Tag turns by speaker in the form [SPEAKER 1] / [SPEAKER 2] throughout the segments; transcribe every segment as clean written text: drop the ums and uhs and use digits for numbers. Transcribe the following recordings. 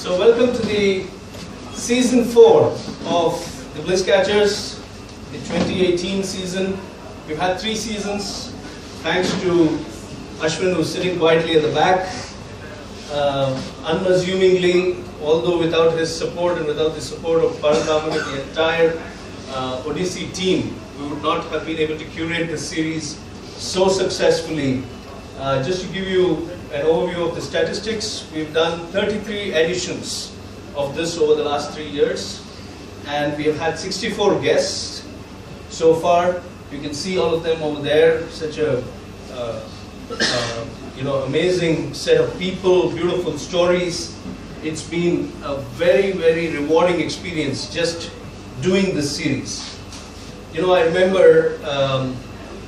[SPEAKER 1] So welcome to the season 4 of the Bliss Catchers, the 2018 season. We've had 3 seasons, thanks to Ashwin, who's sitting quietly at the back. Unassumingly, although without his support and without the support of Paradhan and the entire Odyssey team, we would not have been able to curate the series so successfully. Just to give you an overview of the statistics, we've done 33 editions of this over the last 3 years, and we have had 64 guests so far. You can see all of them over there. Such a amazing set of people, beautiful stories. It's been a very, very rewarding experience just doing this series. I remember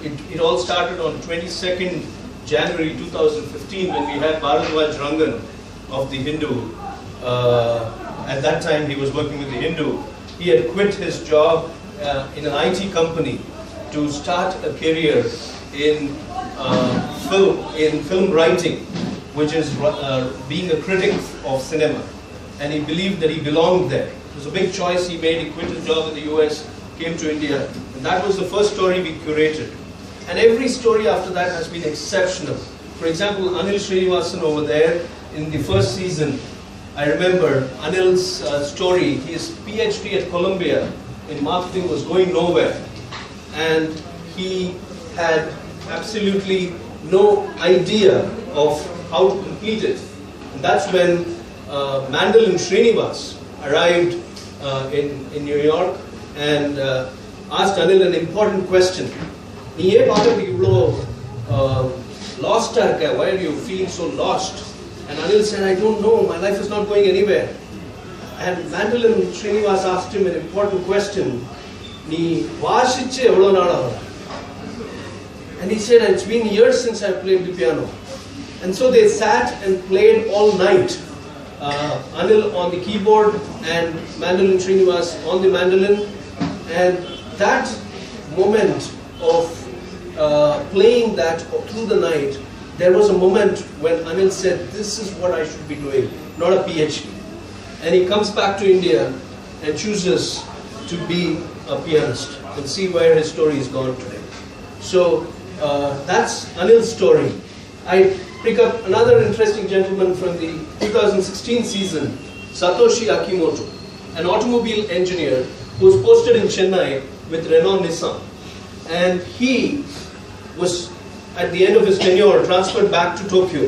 [SPEAKER 1] it all started on 22nd January 2015 when we had Paradhan Rangan of the Hindu. At that time he was working with the Hindu. He had quit his job in an IT company to start a career in film writing, which is being a critic of cinema. And he believed that he belonged there. It was a big choice he made. He quit his job in the US, came to India, and that was the first story we curated. And every story after that has been exceptional. For example, Anil Srinivasan over there in the first season, I remember Anil's story. His PhD at Columbia in marketing was going nowhere. And he had absolutely no idea of how to complete it. And that's when Mandal and Srinivas arrived in New York and asked Anil an important question. Lost? Why are you feeling so lost? And Anil said, I don't know, my life is not going anywhere. And Mandal and Srinivas asked him an important question. And he said, it's been years since I played the piano. And so they sat and played all night. Anil on the keyboard and Mandal and Srinivas on the mandolin. And that moment of playing that through the night, there was a moment when Anil said, this is what I should be doing, not a PhD. And he comes back to India and chooses to be a pianist, and see where his story is gone today. So that's Anil's story. I pick up another interesting gentleman from the 2016 season, Satoshi Akimoto, an automobile engineer who was posted in Chennai with Renault Nissan. And he was, at the end of his tenure, transferred back to Tokyo.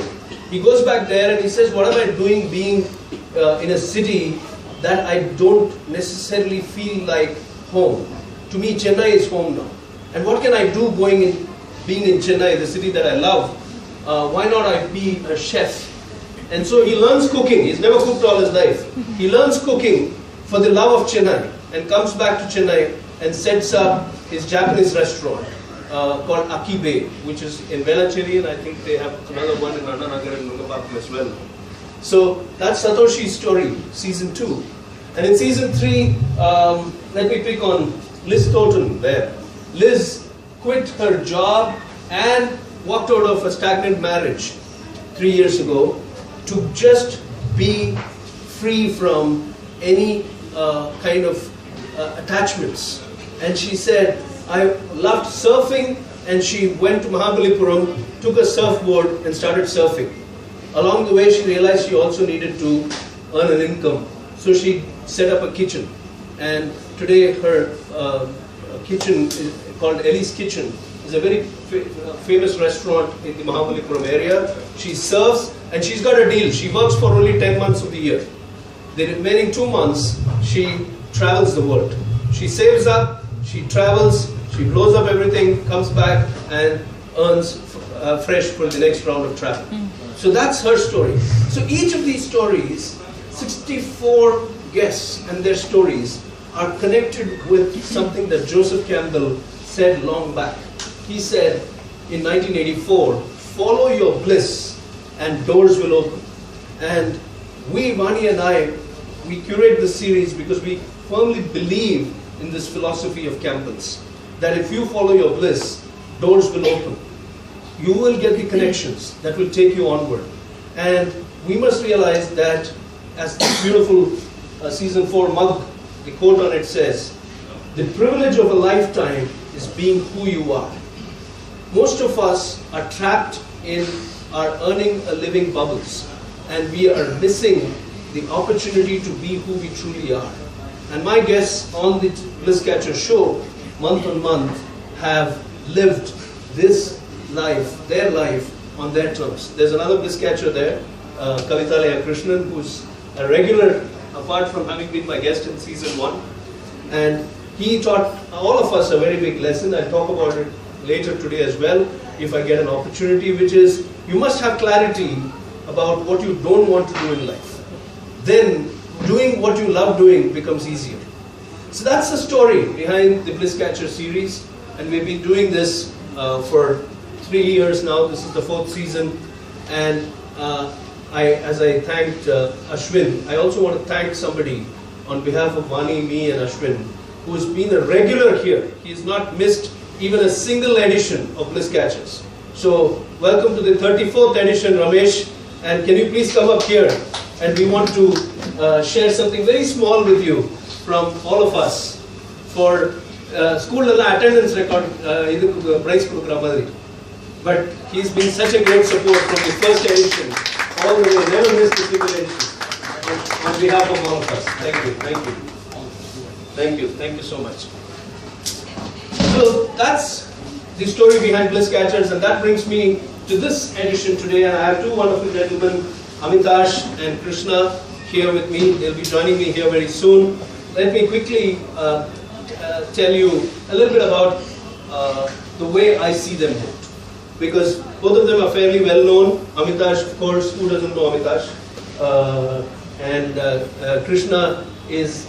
[SPEAKER 1] He goes back there and he says, what am I doing being in a city that I don't necessarily feel like home? To me, Chennai is home now. And what can I do being in Chennai, the city that I love? Why not I be a chef? And so he learns cooking. He's never cooked all his life. He learns cooking for the love of Chennai and comes back to Chennai and sets up his Japanese restaurant called Akibe, which is in Velachery, and I think they have another one in Annanagar and Nungapakam as well. So that's Satoshi's story, season 2. And in season 3, let me pick on Liz Totten there. Liz quit her job and walked out of a stagnant marriage 3 years ago to just be free from any kind of attachments. And she said, I loved surfing, and she went to Mahabalipuram, took a surfboard and started surfing. Along the way she realized she also needed to earn an income. So she set up a kitchen. And today her kitchen is called Ellie's Kitchen. It's a very famous restaurant in the Mahabalipuram area. She serves, and she's got a deal. She works for only 10 months of the year. The remaining 2 months, she travels the world. She saves up, she travels, she blows up everything, comes back and earns fresh for the next round of travel. So that's her story. So each of these stories, 64 guests and their stories are connected with something that Joseph Campbell said long back. He said in 1984, follow your bliss and doors will open. And we, Vani and I, we curate this series because we firmly believe in this philosophy of Campbell's, that if you follow your bliss, doors will open. You will get the connections that will take you onward. And we must realize that as this beautiful season 4 mug, the quote on it says, "The privilege of a lifetime is being who you are." Most of us are trapped in our earning a living bubbles, and we are missing the opportunity to be who we truly are. And my guests on the Bliss Catcher show, month on month, have lived this life, their life, on their terms. There's another Bliss Catcher there, Kavithalaya Krishnan, who's a regular, apart from having been my guest in season 1. And he taught all of us a very big lesson. I'll talk about it later today as well, if I get an opportunity, which is, you must have clarity about what you don't want to do in life. Then, doing what you love doing becomes easier. So that's the story behind the Bliss Catcher series, and we've been doing this for 3 years now. This is the 4th season, and as I thanked Ashwin, I also want to thank somebody on behalf of Vani, me and Ashwin, who has been a regular here. He has not missed even a single edition of Bliss Catchers. So welcome to the 34th edition, Ramesh, and can you please come up here, and we want to share something very small with you from all of us for school attendance record prize program. But he's been such a great support from the first edition all the way, never missed a single edition. On behalf of all of us, thank you, thank you, thank you, thank you so much. So that's the story behind Bliss Catchers, and that brings me to this edition today. And I have two wonderful gentlemen, Amitash and Krishna, here with me. They'll be joining me here very soon. Let me quickly tell you a little bit about the way I see them both, because both of them are fairly well known. Amitash, of course, who doesn't know Amitash? And Krishna is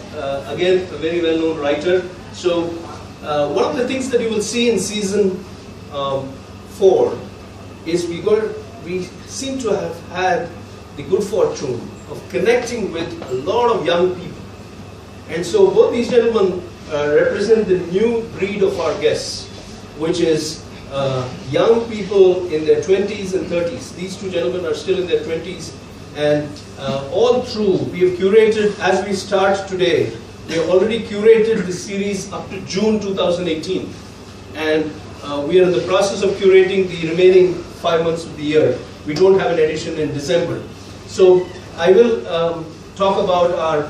[SPEAKER 1] again a very well known writer. So one of the things that you will see in season 4 is we seem to have had the good fortune of connecting with a lot of young people. And so both these gentlemen represent the new breed of our guests, which is young people in their 20s and 30s. These two gentlemen are still in their 20s, and all through, we have curated, as we start today, we have already curated the series up to June 2018. And we are in the process of curating the remaining 5 months of the year. We don't have an edition in December. So I will talk about our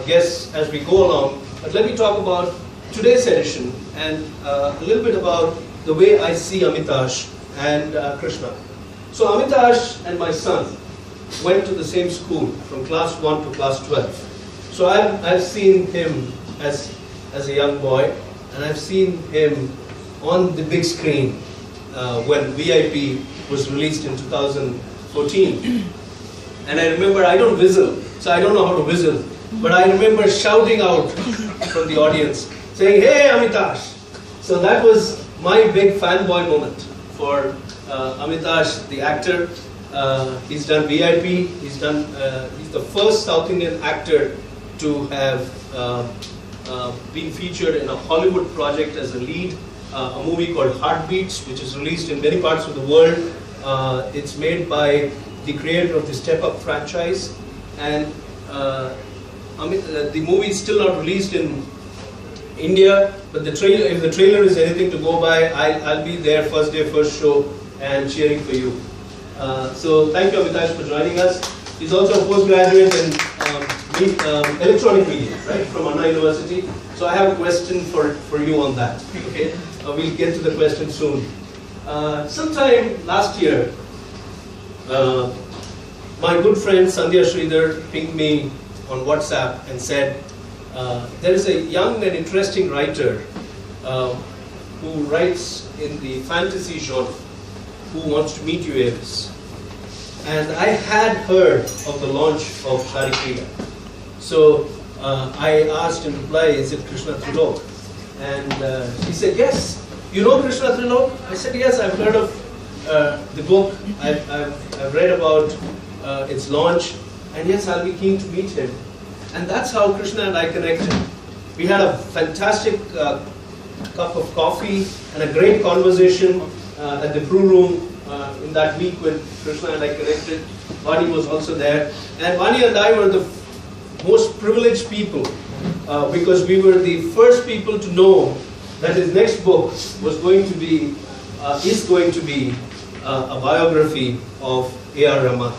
[SPEAKER 1] guests as we go along, but let me talk about today's edition and a little bit about the way I see Amitash and Krishna. So Amitash and my son went to the same school from class 1 to class 12. So I've seen him as a young boy, and I've seen him on the big screen when VIP was released in 2014. And I remember, I don't whistle, so I don't know how to whistle, but I remember shouting out from the audience, saying, "Hey Amitash!" So that was my big fanboy moment for Amitash, the actor. He's done VIP, he's the first South Indian actor to have been featured in a Hollywood project as a lead, a movie called Heartbeats, which is released in many parts of the world. It's made by the creator of the Step Up franchise, and the movie is still not released in India, but the trailer, if the trailer is anything to go by, I'll be there first day, first show, and cheering for you. So thank you, Amitash, for joining us. He's also a postgraduate in electronic media, right, from Anna University. So I have a question for you on that. Okay, we'll get to the question soon. Sometime last year, my good friend Sandhya Sridhar pinged me on WhatsApp and said, there is a young and interesting writer who writes in the fantasy genre who wants to meet you, AVIS. And I had heard of the launch of TRILOK. So I asked in reply, is it Krishna TRILOK? And he said, yes. You know Krishna TRILOK? I said, yes, I've heard of the book. I've read about its launch. And yes, I'll be keen to meet him. And that's how Krishna and I connected. We had a fantastic cup of coffee and a great conversation at the brew room in that week when Krishna and I connected. Vani was also there. And Vani and I were the most privileged people because we were the first people to know that his next book was going to be, is going to be a biography of A.R. Rahman,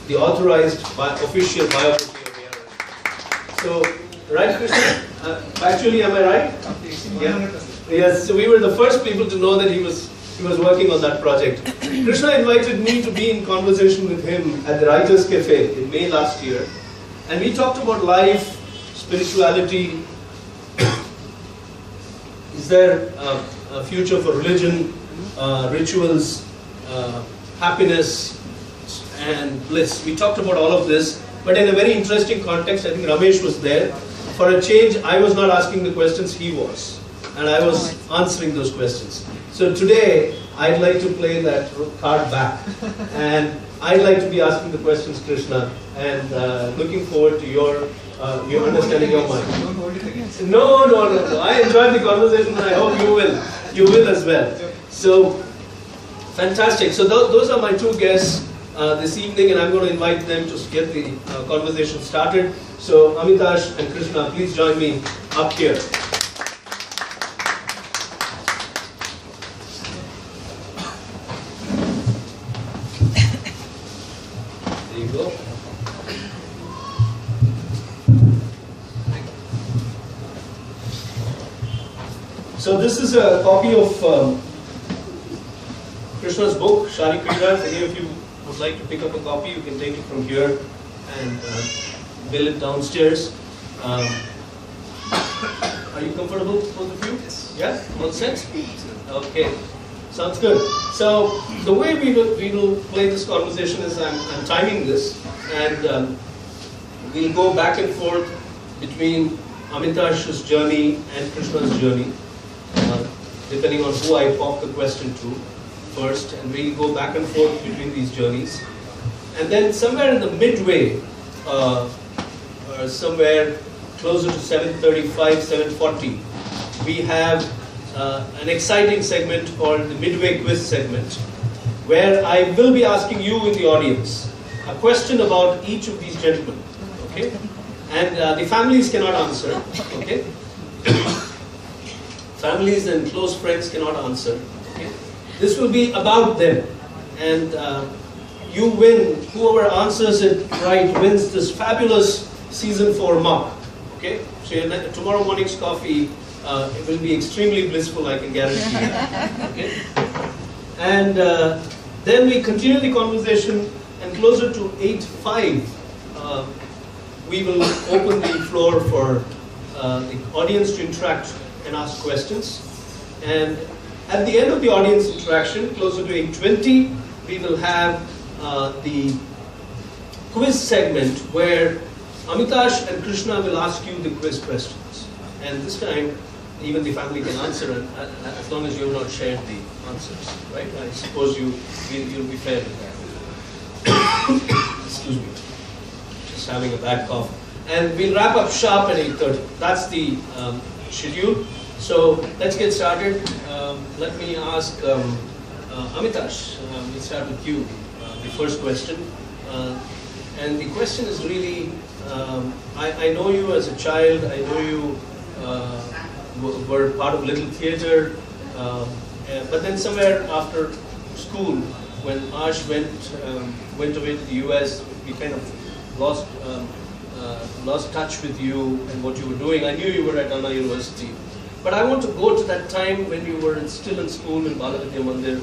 [SPEAKER 1] the authorized official biography of A.R. Rahman. So, right, Krishna? Actually, am I right? Yeah. Yes. So we were the first people to know that he was working on that project. Krishna invited me to be in conversation with him at the Writers' Cafe in May last year, and we talked about life, spirituality. Is there a future for religion, rituals, happiness, and bliss? We talked about all of this, but in a very interesting context. I think Ramesh was there. For a change, I was not asking the questions, he was. And I was answering those questions. So today, I'd like to play that card back. And I'd like to be asking the questions, Krishna, and looking forward to your understanding your mind.
[SPEAKER 2] Don't hold it against you.
[SPEAKER 1] No. I enjoyed the conversation, and I hope you will. You will as well. So, fantastic. So those are my two guests this evening, and I'm going to invite them to get the conversation started. So, Amitash and Krishna, please join me up here. There you go. So this is a copy of Krishna's book, Shari Krishna. If any of you would like to pick up a copy, you can take it from here and bill it downstairs. Are you comfortable, both of you?
[SPEAKER 2] Yes.
[SPEAKER 1] Yeah? All set? Okay. Sounds good. So the way we will play this conversation is I'm timing this, and we'll go back and forth between Amitash's journey and Krishna's journey, depending on who I pop the question to first, and we'll go back and forth between these journeys. And then somewhere in the midway, or somewhere closer to 7:35, 7:40, we have an exciting segment called the Midway Quiz segment, where I will be asking you in the audience a question about each of these gentlemen, okay? And the families cannot answer, okay? Families and close friends cannot answer, okay? This will be about them, and you win. Whoever answers it right wins this fabulous season 4 mug, okay? So tomorrow morning's coffee, it will be extremely blissful, I can guarantee you. Okay? And then we continue the conversation, and closer to 8:05, we will open the floor for the audience to interact and ask questions. And at the end of the audience interaction, closer to 8:20, we will have the quiz segment where Amitash and Krishna will ask you the quiz questions. And this time, even the family can answer, as long as you have not shared the answers, right? I suppose you'll be fair with that. Excuse me, just having a bad cough. And we'll wrap up sharp at 8:30. That's the schedule. So let's get started. Let me ask Amitash. We'll start with you. The first question, and the question is really: I know you as a child. I know you were part of Little Theatre, but then somewhere after school, when Ash went away to the US, we kind of lost touch with you and what you were doing. I knew you were at Anna University, but I want to go to that time when you were still in school in Balavidya Mandir.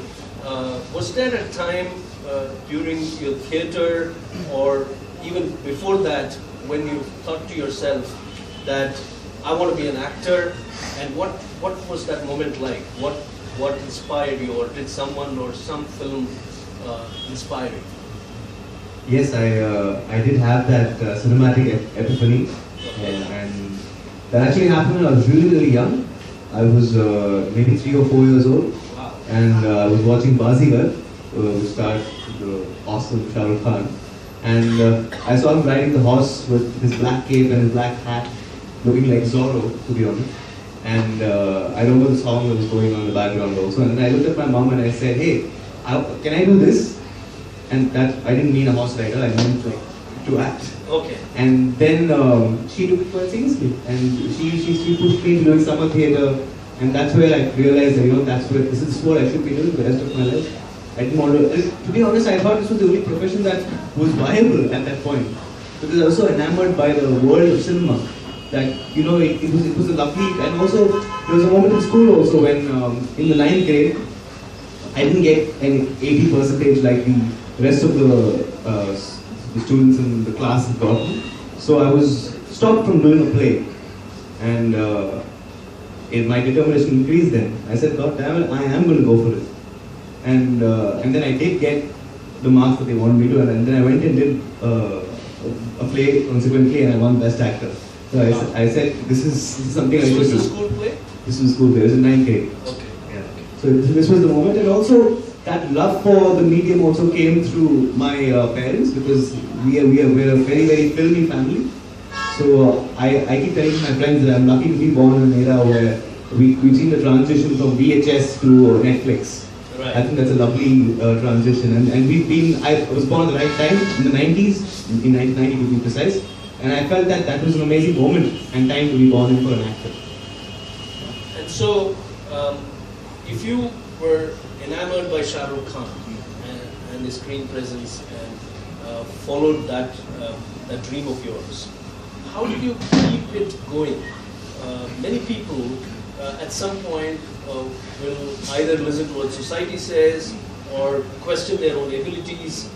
[SPEAKER 1] Was there a time during your theatre, or even before that, when you thought to yourself that I want to be an actor? And what was that moment like? What inspired you, or did someone or some film inspire you?
[SPEAKER 3] Yes, I did have that cinematic epiphany, and that actually happened when I was really young. I was maybe 3 or 4 years old,
[SPEAKER 1] wow.
[SPEAKER 3] And I was watching Bazigar, which starred the awesome Shah Rukh Khan, and I saw him riding the horse with his black cape and his black hat, looking like Zorro, to be honest. And I remember the song that was going on in the background also. And then I looked at my mom and I said, "Hey, can I do this? And that, I didn't mean a horse rider, I meant like to act.
[SPEAKER 1] Okay.
[SPEAKER 3] And then she took it quite seriously, and she pushed me to doing summer theatre, and that's where I realized that, you know, this is what I should be doing the rest of my life. I didn't want to be honest, I thought this was the only profession that was viable at that point, because I was so enamored by the world of cinema that, you know, it was a lovely, and also there was a moment in school also when in the 9th grade I didn't get an 80% like the rest of the students in the class had gotten, so I was stopped from doing a play, and my determination increased then. I said, God damn it, I am going to go for it. And then I did get the marks that they wanted me to, and then I went and did a play consequently, and I won Best Actor. So I said, this is something I should do.
[SPEAKER 1] This was the school play?
[SPEAKER 3] This was a school play, it was in 9th grade.
[SPEAKER 1] Okay.
[SPEAKER 3] Yeah. So this was the moment, and also that love for the medium also came through my parents, because we're a very, very filmy family. So I keep telling my friends that I'm lucky to be born in an era where we've seen the transition from VHS to Netflix.
[SPEAKER 1] Right.
[SPEAKER 3] I think that's a lovely transition, and I was born at the right time, in the 90s, in 1990 to be precise, and I felt that was an amazing moment and time to be born in for an actor.
[SPEAKER 1] And so, if you were enamored by Shah Rukh Khan and his screen presence and followed that dream of yours, how did you keep it going? Many people at some point will either listen to what society says or question their own abilities.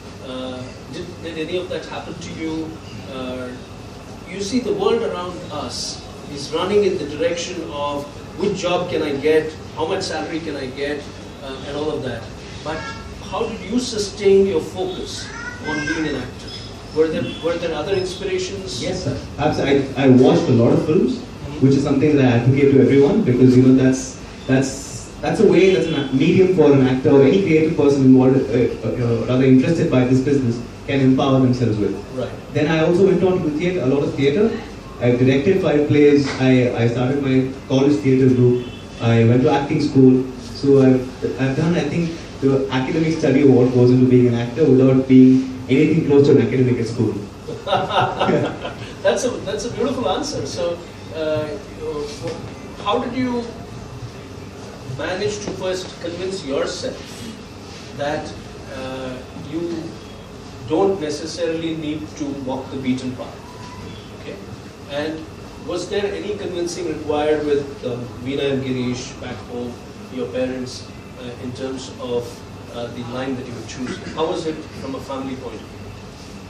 [SPEAKER 1] Did any of that happen to you? You see, the world around us is running in the direction of which job can I get, how much salary can I get, and all of that. But how did you sustain your focus on being an actor? Were there other inspirations?
[SPEAKER 3] Yes, sir. Absolutely. I watched a lot of films, which is something that I advocate to everyone, because, you know, that's a way, that's a medium for an actor or any creative person involved, rather interested by this business, can empower themselves with.
[SPEAKER 1] Right.
[SPEAKER 3] Then I also went on to theatre, a lot of theatre. I've directed 5 plays. I started my college theatre group. I went to acting school. So I've done, I think, the academic study of what goes into being an actor without being anything close to an academic at school.
[SPEAKER 1] That's a beautiful answer. So, how did you manage to first convince yourself that you don't necessarily need to walk the beaten path? Okay, and was there any convincing required with Veena and Girish back home, your parents, in terms of the line that you were choosing? How was it from a family point of view?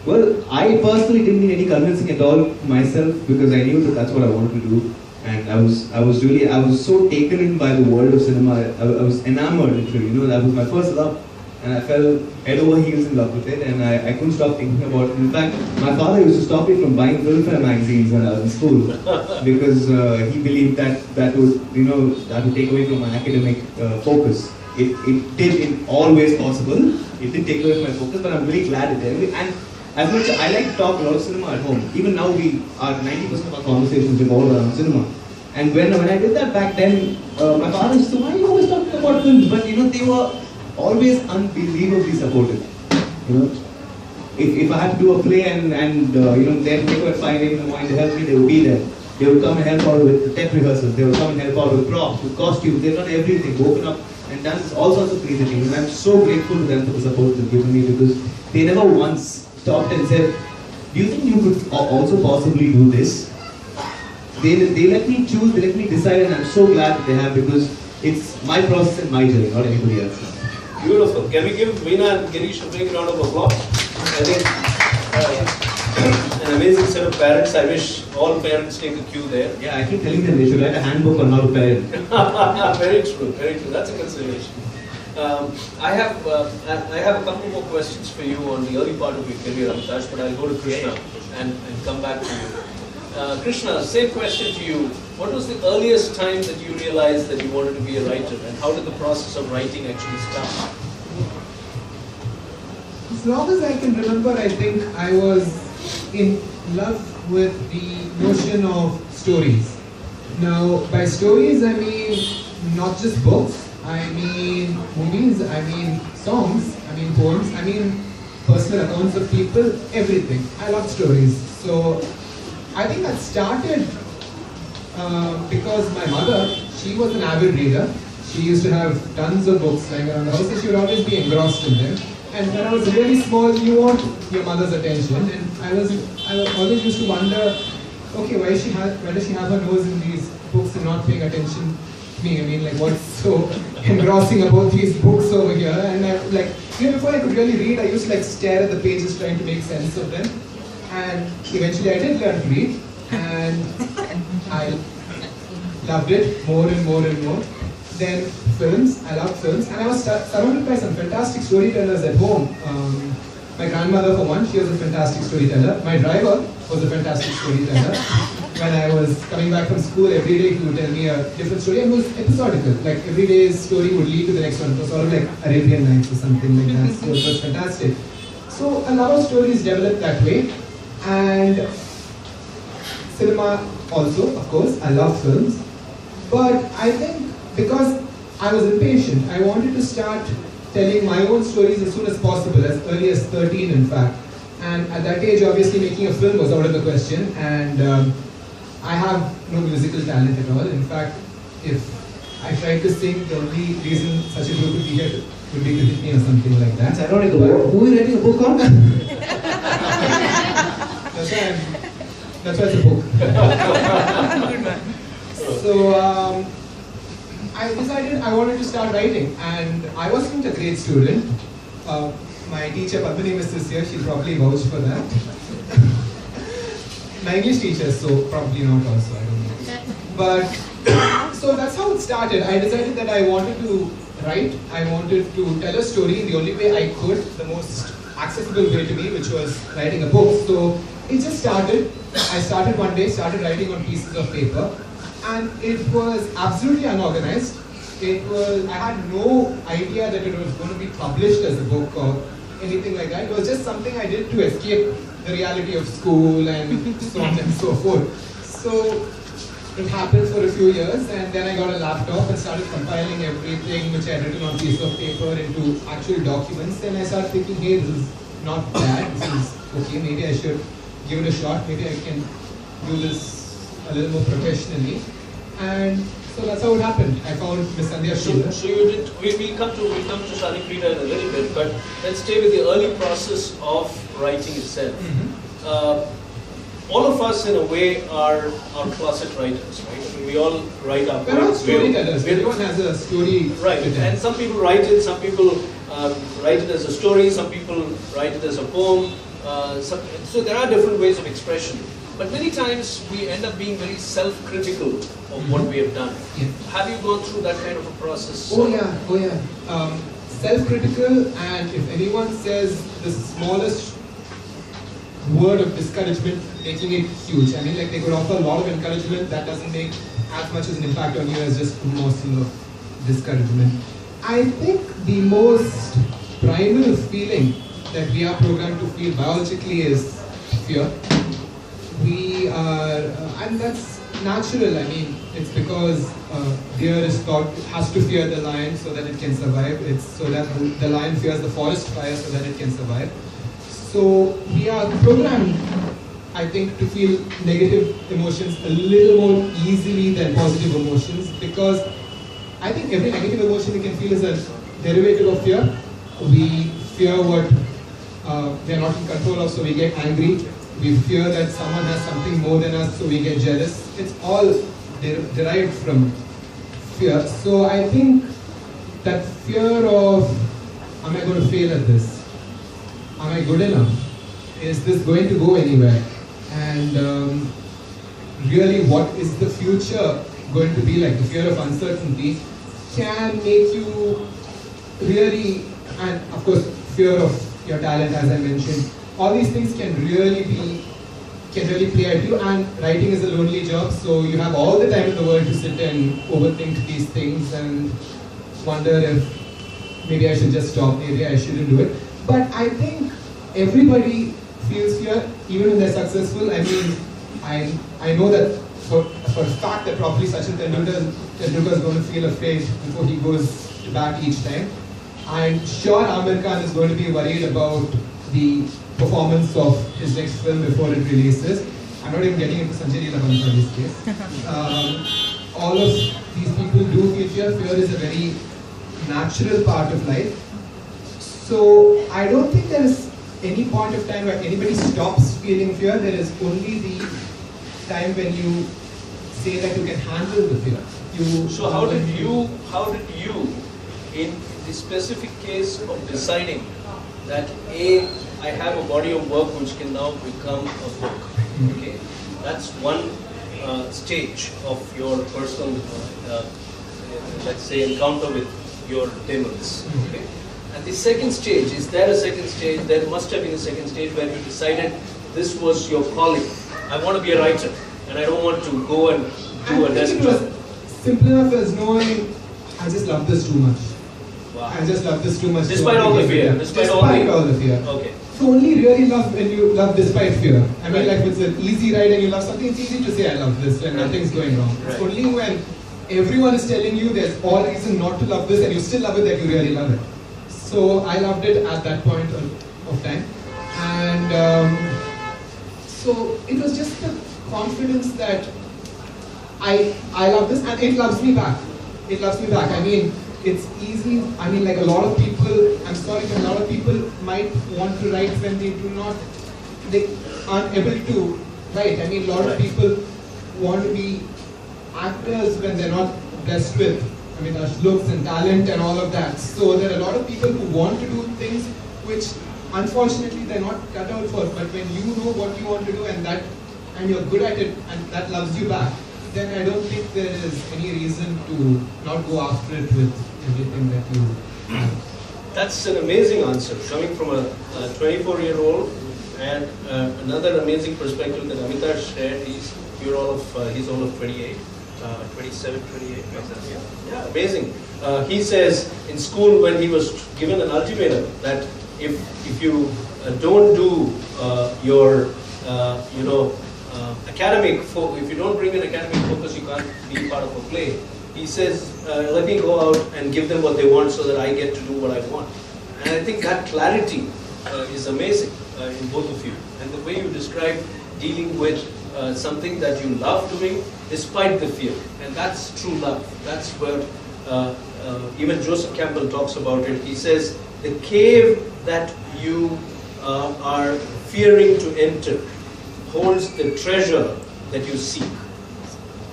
[SPEAKER 3] Well, I personally didn't need any convincing at all myself, because I knew that that's what I wanted to do, and I was so taken in by the world of cinema. I was enamored, literally. You know, that was my first love, and I fell head over heels in love with it, and I couldn't stop thinking about it. In fact, my father used to stop me from buying filmfare magazines when I was in school, because he believed that would take away from my academic focus. It did in all ways possible. It did take away from my focus, but I'm really glad it did. And as much I like to talk a lot of cinema at home, even now 90% of our conversations revolve around cinema. And when I did that back then, my father used to say, why are you always talking about films? But you know, they were always unbelievably supportive. You know, if I had to do a play and you know, they could find in the morning to help me, they would be there. They would come and help out with the tech rehearsals. They would come and help out with props, with costumes. They've done everything, woken up and done all sorts of crazy things. And I'm so grateful to them for the support they've given me, because they never once stopped and said, do you think you could also possibly do this? They let me choose, they let me decide, and I'm so glad that they have, because it's my process and my journey, not anybody else's.
[SPEAKER 1] Beautiful. Can we give Veena and Girish a big round of applause? I think an amazing set of parents. I wish all parents take a cue there.
[SPEAKER 3] Yeah, I keep telling them they should write a handbook on how to parent.
[SPEAKER 1] Very true, very true. That's a consideration. I have a couple more questions for you on the early part of your career, Amitash, but I'll go to Krishna and come back to you. Krishna, same question to you. What was the earliest time that you realized that you wanted to be a writer, and how did the process of writing actually start?
[SPEAKER 2] As long as I can remember, I think I was in love with the notion of stories. Now, by stories I mean not just books, I mean movies, I mean songs, I mean poems, I mean personal accounts of people, everything. I love stories. So I think that started because my mother, she was an avid reader. She used to have tons of books lying around the house, and she would always be engrossed in them. And when I was really small, you want your mother's attention, and I always used to wonder, okay, why does she have her nose in these books and not paying attention to me? I mean, like, what's so engrossing about these books over here? And I, like, even before I could really read, I used to like stare at the pages trying to make sense of them. And eventually I did learn to read, and I loved it more and more and more. Then films, I loved films, and I was surrounded by some fantastic storytellers at home. My grandmother, for one, she was a fantastic storyteller. My driver was a fantastic storyteller. When I was coming back from school, every day he would tell me a different story, and it was episodical. Like every day's story would lead to the next one. It was sort of like Arabian Nights or something like that. So it was fantastic. So a lot of stories developed that way, and cinema also, of course. I love films, but I think because I was impatient, I wanted to start telling my own stories as soon as possible, as early as 13 in fact. And at that age, obviously making a film was out of the question, and I have no musical talent at all. In fact, if I tried to sing, the only reason such a group would be here would be to hit me or something like that.
[SPEAKER 3] That's ironic. Who are you writing a book on? That's why it's a book.
[SPEAKER 2] So I decided I wanted to start writing, and I wasn't a great student. My teacher, Padmini Miss, is here, she'll probably vouch for that. My English teacher, so probably not also, I don't know. But, so that's how it started. I decided that I wanted to write, I wanted to tell a story in the only way I could, the most accessible way to me, which was writing a book. So it just started. I started one day, started writing on pieces of paper, and it was absolutely unorganized. I had no idea that it was going to be published as a book or anything like that. It was just something I did to escape the reality of school and so on and so forth. So it happened for a few years, and then I got a laptop and started compiling everything which I had written on a piece of paper into actual documents. And I started thinking, hey, this is not bad, this is okay, maybe I should give it a shot, maybe I can do this a little more professionally. And so that's how it happened. I found Miss Sandhya Sridhar.
[SPEAKER 1] So you did. We'll come to Sani Krita in a little bit, but let's stay with the early process of writing itself. All of us, in a way, are closet writers, right? I mean, we all write our
[SPEAKER 2] We're all storytellers. Everyone has a story.
[SPEAKER 1] Right, and some people write it. Some people write it as a story. Some people write it as a poem. So there are different ways of expression. But many times we end up being very self-critical of what we have done.
[SPEAKER 2] Yeah.
[SPEAKER 1] Have you gone through that kind of a process?
[SPEAKER 2] Oh yeah. Self-critical, and if anyone says the smallest word of discouragement, making it huge. I mean, like, they could offer a lot of encouragement, that doesn't make as much as an impact on you as just a morsel of discouragement. I think the most primal feeling that we are programmed to feel biologically is fear. We are, and that's natural. I mean, it's because deer is thought has to fear the lion so that it can survive. It's so that the lion fears the forest fire so that it can survive. So we are programmed, I think, to feel negative emotions a little more easily than positive emotions, because I think every negative emotion we can feel is a derivative of fear. We fear what we are not in control of, so we get angry. We fear that someone has something more than us, so we get jealous. It's all derived from fear. So I think that fear of, am I going to fail at this? Am I good enough? Is this going to go anywhere? And really, what is the future going to be like? The fear of uncertainty can make you really, and of course, fear of your talent, as I mentioned. All these things can really play at you, and writing is a lonely job, so you have all the time in the world to sit and overthink these things and wonder if maybe I should just stop, maybe I shouldn't do it. But I think everybody feels fear, even when they're successful. I mean, I know that for a fact that probably Sachin Tendulkar is going to feel afraid before he goes back each time. I'm sure Amir Khan is going to be worried about the performance of his next film before it releases. I'm not even getting into Sanjay Leela Bhansali's case. All of these people do feel fear. Fear is a very natural part of life. So I don't think there is any point of time where anybody stops feeling fear. There is only the time when you say that you can handle the fear.
[SPEAKER 1] So how did you, in the specific case of deciding that I have a body of work which can now become a book, okay? That's one stage of your personal, let's say, encounter with your demons, okay? And the second stage, is there a second stage? There must have been a second stage where you decided this was your calling. I want to be a writer, and I don't want to go and do a desk job.
[SPEAKER 2] Simple enough as knowing, I just love this too much.
[SPEAKER 1] Wow.
[SPEAKER 2] I just love this too much.
[SPEAKER 1] Despite all the fear.
[SPEAKER 2] Despite all the fear.
[SPEAKER 1] Okay.
[SPEAKER 2] So only really love when you love despite fear. I mean, like if it's an easy ride and you love something, it's easy to say I love this when nothing's going wrong. It's only when everyone is telling you there's all reason not to love this and you still love it that you really love it. So I loved it at that point of time. And so it was just the confidence that I love this and it loves me back. It loves me back. I mean, it's easy. I mean, like a lot of people, I'm sorry, but a lot of people might want to write when they aren't able to write. I mean, a lot of people want to be actors when they're not blessed with, I mean, looks and talent and all of that. So there are a lot of people who want to do things which unfortunately they're not cut out for. But when you know what you want to do and you're good at it and that loves you back, then I don't think there is any reason to not go after it with everything that you have.
[SPEAKER 1] That's an amazing answer, coming from a 24-year-old, and another amazing perspective that Amitash shared. He's all of 28, 27, 28. Yeah, amazing. He says in school when he was given an ultimatum that if you don't do your academic, if you don't bring an academic focus, you can't be part of a play. He says, let me go out and give them what they want so that I get to do what I want. And I think that clarity is amazing in both of you. And the way you describe dealing with something that you love doing despite the fear. And that's true love. That's where even Joseph Campbell talks about it. He says, the cave that you are fearing to enter holds the treasure that you seek.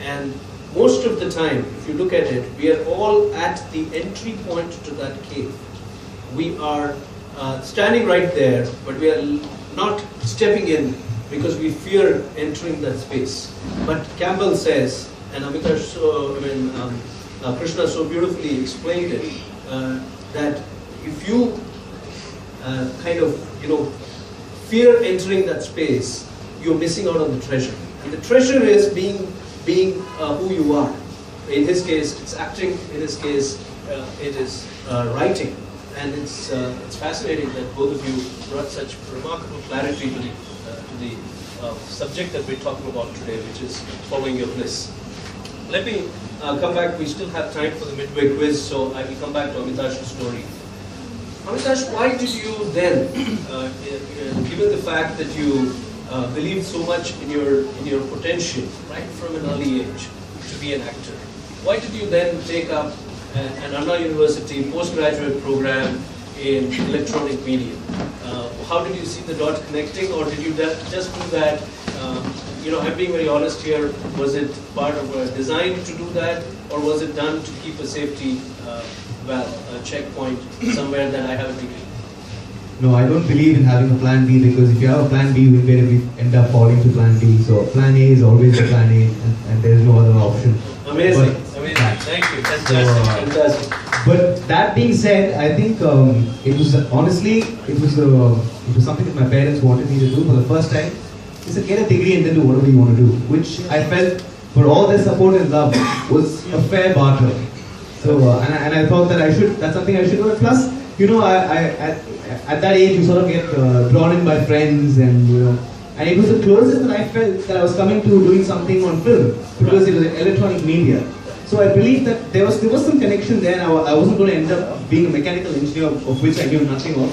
[SPEAKER 1] And most of the time, if you look at it, we are all at the entry point to that cave. We are standing right there, but we are not stepping in because we fear entering that space. But Campbell says, and Amitash, Krishna so beautifully explained it, that if you fear entering that space, you're missing out on the treasure. And the treasure is being who you are. In his case, it's acting. In his case, it is writing. And it's fascinating that both of you brought such remarkable clarity to the subject that we're talking about today, which is following your bliss. Let me come back. We still have time for the midway quiz, so I will come back to Amitash's story. Amitash, why did you then, given the fact that you believed so much in your potential right from an early age to be an actor, why did you then take up an Anna University postgraduate program in electronic media? How did you see the dot connecting, or did you just do that? I'm being very honest here. Was it part of a design to do that, or was it done to keep a safety checkpoint somewhere that I have a degree?
[SPEAKER 3] No, I don't believe in having a plan B, because if you have a plan B, you will invariably end up falling to plan B. So plan A is always the plan A, and there is no other option.
[SPEAKER 1] Amazing, amazing. Thank you. Fantastic.
[SPEAKER 3] But that being said, I think it was something that my parents wanted me to do for the first time. They said, get a degree and then do whatever you want to do, which I felt, for all their support and love, was a fair barter. So, and I thought that that's something I should do. And plus, at that age, you sort of get drawn in by friends, and it was the closest that I felt that I was coming to doing something on film, because it was electronic media. So I believe that there was some connection there, and I wasn't going to end up being a mechanical engineer, of which I knew nothing of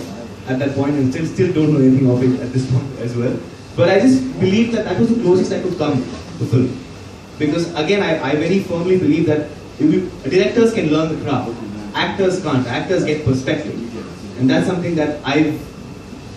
[SPEAKER 3] at that point, and still don't know anything of it at this point as well. But I just believed that that was the closest I could come to film. Because again, I very firmly believe that directors can learn the craft, actors can't. Actors get perspective. And that's something that I've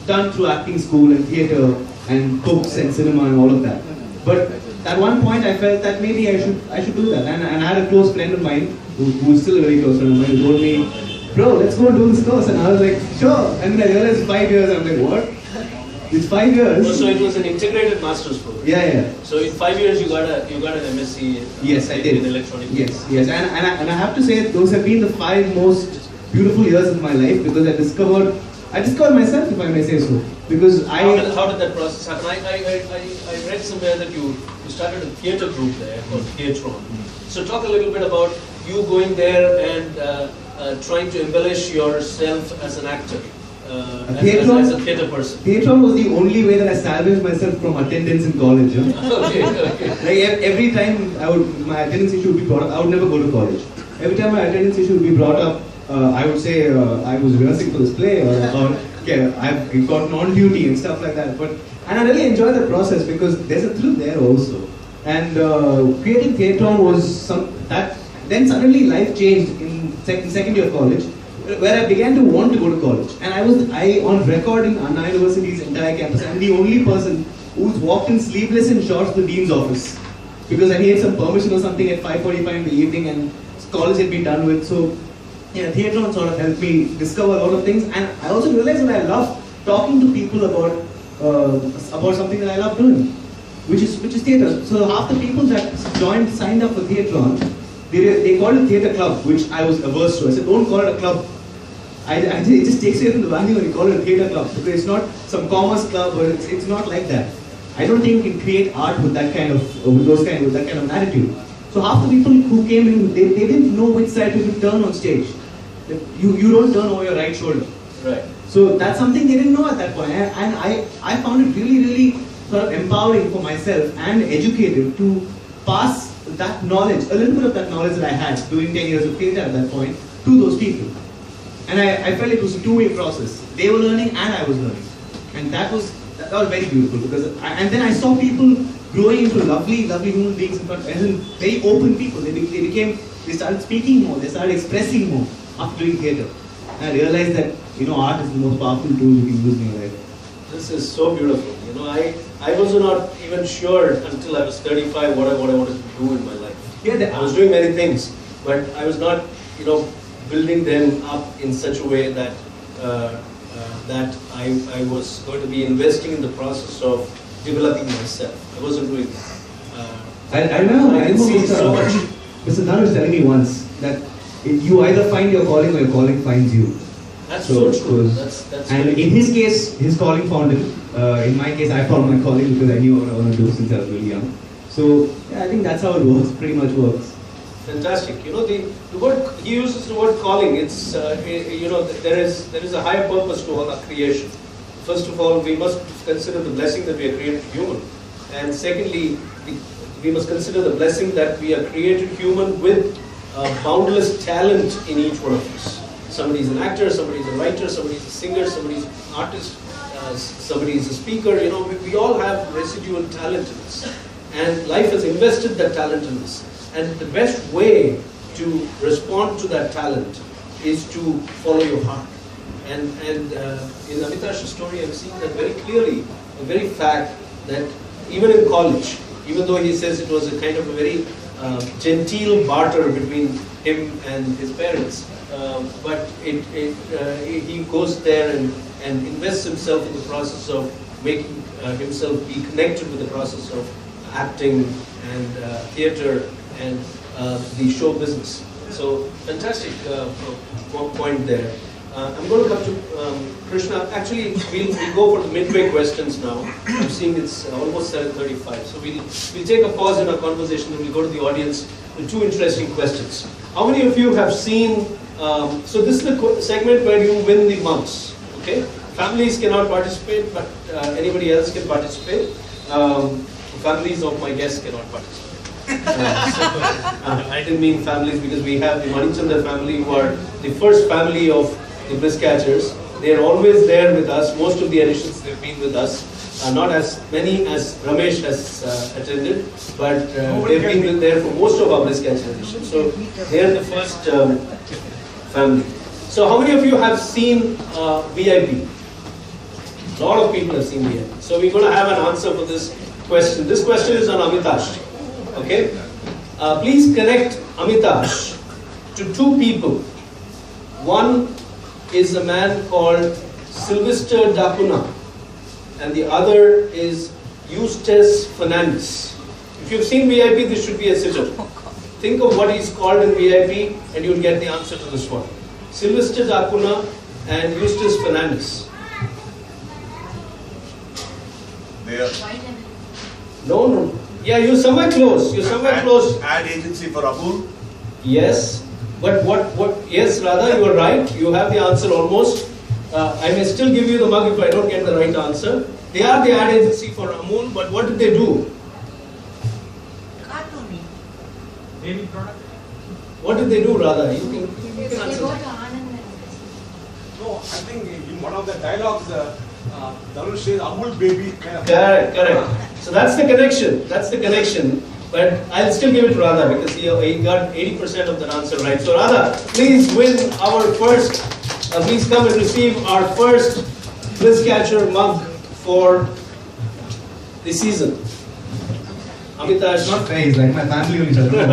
[SPEAKER 3] done through acting school and theatre and books and cinema and all of that. But at one point I felt that maybe I should do that. And I had a close friend of mine, who is still a very close friend of mine, who told me, bro, let's go and do this course. And I was like, sure. And then I realized 5 years, I'm like, what? It's 5 years.
[SPEAKER 1] Oh, so it was an integrated master's program.
[SPEAKER 3] Yeah.
[SPEAKER 1] So in 5 years you got an MSc.
[SPEAKER 3] Yes, I did.
[SPEAKER 1] In electronic.
[SPEAKER 3] Yes. And I have to say those have been the 5 most beautiful years of my life, because I discovered myself, if I may say so. Because
[SPEAKER 1] how did that process happen? I read somewhere that you started a theatre group there called Theatron. So talk a little bit about you going there and trying to embellish yourself as an actor. As a theatre person.
[SPEAKER 3] Theatron was the only way that I salvaged myself from attendance in college.
[SPEAKER 1] Okay.
[SPEAKER 3] Like every time my attendance issue would be brought up, I would never go to college. Every time my attendance issue would be brought up, I would say I was rehearsing for this play, or okay, I've gotten on duty and stuff like that. And I really enjoyed the process because there's a thrill there also. And creating Theatron was that. Then suddenly life changed in second year of college, where I began to want to go to college. And I on record in Anna University's entire campus, I'm the only person who's walked in sleeveless in shorts to the dean's office, because I needed some permission or something at 5:45 in the evening, and college had been done with. So yeah, Theatron sort of helped me discover a lot of things, and I also realized that I love talking to people about something that I love doing, which is theatre. So half the people that signed up for Theatron, they called it theatre club, which I was averse to. I said, don't call it a club. It just takes away from the value when you call it a theatre club, because it's not some commerce club, or it's not like that. I don't think you can create art with that kind of attitude. So half the people who came in, they didn't know which side to turn on stage. You don't turn over your right shoulder.
[SPEAKER 1] Right.
[SPEAKER 3] So that's something they didn't know at that point. And I found it really, really sort of empowering for myself and educative to pass that knowledge, a little bit of that knowledge that I had doing 10 years of theatre at that point, to those people. And I felt it was a two-way process. They were learning and I was learning. And that was very beautiful, because and then I saw people growing into lovely, lovely human beings in front, and very open people. They started speaking more, they started expressing more after doing theatre. And I realized that, art is the most powerful tool you can use in your life.
[SPEAKER 1] This is so beautiful. I was not even sure until I was 35 what I wanted to do in my life.
[SPEAKER 3] Yeah,
[SPEAKER 1] I was doing many things, but I was not, building them up in such a way that that I was going to be investing in the process of developing myself. I wasn't doing that.
[SPEAKER 3] I remember
[SPEAKER 1] so much.
[SPEAKER 3] Mr. Dhan was telling me once that you either find your calling or your calling finds you.
[SPEAKER 1] That's so true. That's
[SPEAKER 3] and in his case, his calling found him. In my case, I found my calling because I knew what I want to do since I was really young. So yeah, I think that's how it works. Pretty much works.
[SPEAKER 1] Fantastic. The word he uses the word calling. It's there is a higher purpose to all our creation. First of all, we must consider the blessing that we are created human, and secondly, we must consider the blessing that we are created human with boundless talent in each one of us. Somebody is an actor, somebody is a writer, somebody is a singer, somebody is an artist, somebody is a speaker. We all have residual talent in us, and life has invested that talent in us. And the best way to respond to that talent is to follow your heart. And in Amitash's story, I'm seeing that very clearly, the very fact that even in college, even though he says it was a kind of a very genteel barter between him and his parents, but he goes there and invests himself in the process of making himself be connected with the process of acting and theatre and the show business. So fantastic point there. I'm going to come to Krishna. Actually, we'll go for the midway questions now. I'm seeing it's almost 7:35. So we'll take a pause in our conversation and we'll go to the audience with two interesting questions. How many of you have seen, so this is the segment where you win the mouse, okay? Families cannot participate, but anybody else can participate. Families of my guests cannot participate. I didn't mean families because we have the Manichandra family who are the first family of the Bliss Catchers. They are always there with us. Most of the editions they've been with us. Not as many as Ramesh has attended, but they've been there for most of our Bliss Catcher editions. So they are the first family. So how many of you have seen VIP? A lot of people have seen VIP. So we're going to have an answer for this question. This question is on Amitash. Okay? Please connect Amitash to two people. One is a man called Sylvester Dacuna, and the other is Eustace Fernandez. If you've seen VIP, this should be a sitter. Think of what he's called in VIP and you'll get the answer to this one. Sylvester Dacuna and Eustace Fernandez.
[SPEAKER 4] There.
[SPEAKER 1] No. Yeah, you're somewhere close. You're somewhere close.
[SPEAKER 4] Ad agency for Amul.
[SPEAKER 1] Yes. But what? Yes, Radha, you are right. You have the answer almost. I may still give you the mug if I don't get the right answer. They are the ad agency for Amul, but what did they do?
[SPEAKER 5] Cartooning.
[SPEAKER 2] Baby product?
[SPEAKER 1] What did they do, Radha? You can
[SPEAKER 5] They
[SPEAKER 1] answer
[SPEAKER 5] go
[SPEAKER 1] that.
[SPEAKER 5] to Anand.
[SPEAKER 6] No, I think in one of the dialogues, Darush says Amul baby kind of.
[SPEAKER 1] Correct. So that's the connection. That's the connection. But I'll still give it to Radha because he got 80% of the answer right. So Radha, please win our first. Please come and receive our first Bliss Catcher mug for the season. Amitash.
[SPEAKER 3] Not fair, it's like my family only doesn't know.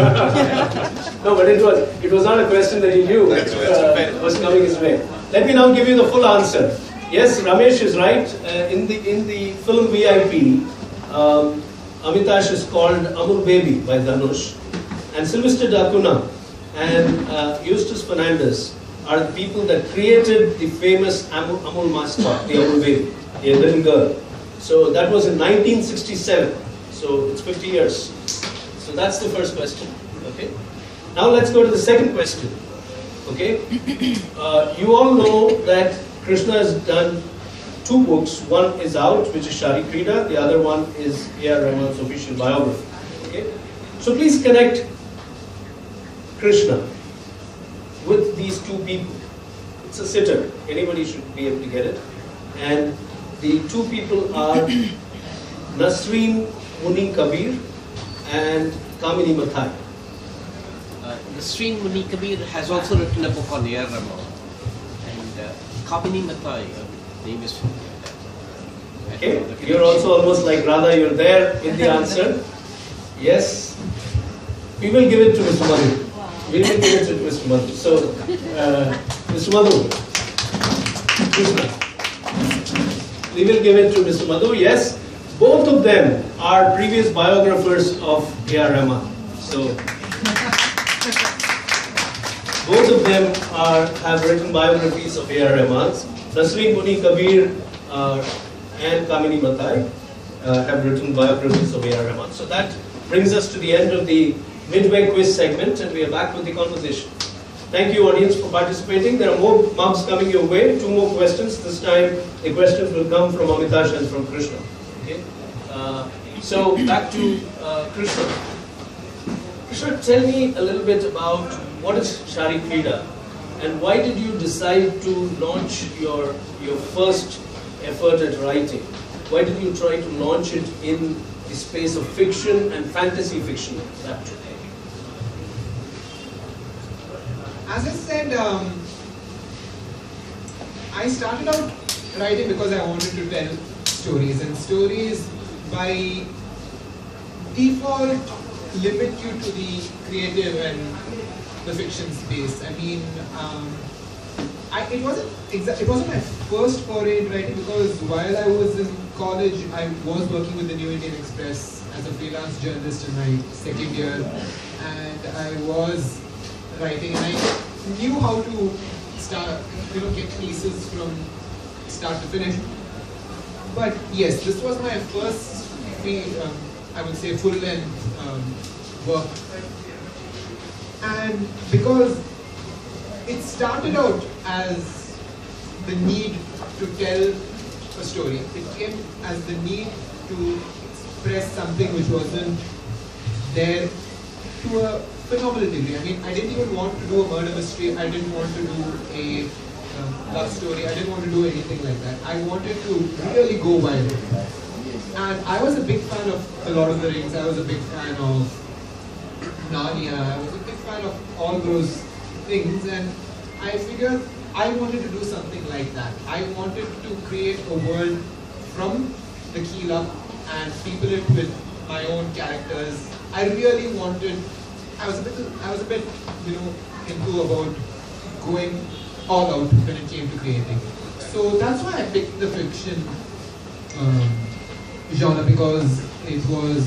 [SPEAKER 1] No, but it was not a question that he knew was coming his way. Let me now give you the full answer. Yes, Ramesh is right. In the film VIP, Amitash is called Amul Baby by Dhanush, and Sylvester Dacuna and Eustace Fernandez are the people that created the famous Amul mascot, the Amul Baby, the little girl. So that was in 1967. So it's 50 years. So that's the first question. Okay. Now let's go to the second question. Okay. You all know that Krishna has done two books. One is out, which is Shari Krida. The other one is A.R. Rahman's official biography. Okay. So please connect Krishna with these two people. It's a sitter. Anybody should be able to get it. And the two people are Nasreen Muni Kabir and Kamini Mathai.
[SPEAKER 7] Nasreen Muni Kabir has also written a book on A.R. Rahman. And Kamini Mathai, name is familiar.
[SPEAKER 1] Okay, you're also almost like Radha, you're there in the answer. Yes. We will give it to Mr. Madhu. We will give it to Mr. Madhu. So, Mr. Madhu, we will give it to Mr. Madhu. Yes, both of them are previous biographers of A.R. Rahman. So, both of them have written biographies of A.R. Rahman. Nasreen Muni Kabir and Kamini Mathai have written biographies of A.R. Rahman. So that brings us to the end of the midway quiz segment, and we are back with the conversation. Thank you, audience, for participating. There are more mugs coming your way. Two more questions. This time, the questions will come from Amitash and from Krishna. Okay. So back to Krishna. Krishna, tell me a little bit about what is Shari Krida, and why did you decide to launch your first effort at writing? Why did you try to launch it in the space of fiction and fantasy fiction?
[SPEAKER 2] As I said, I started out writing because I wanted to tell stories, and stories by default limit you to the creative and the fiction space. I mean, it wasn't my first foray in writing, because while I was in college, I was working with the New Indian Express as a freelance journalist in my second year, and I was writing, and I knew how to start, get pieces from start to finish. But yes, this was my first, I would say, full-length work. And because it started out as the need to tell a story, it came as the need to express something which wasn't there to a phenomenal degree. I mean, I didn't even want to do a murder mystery. I didn't want to do a love story. I didn't want to do anything like that. I wanted to really go wild. And I was a big fan of The Lord of the Rings. I was a big fan of Narnia. I was a big fan of all those things. And I figured I wanted to do something like that. I wanted to create a world from the keel up and people it with my own characters. I really wanted. I was a bit, into about going all out when it came to creating. So that's why I picked the fiction genre, because it was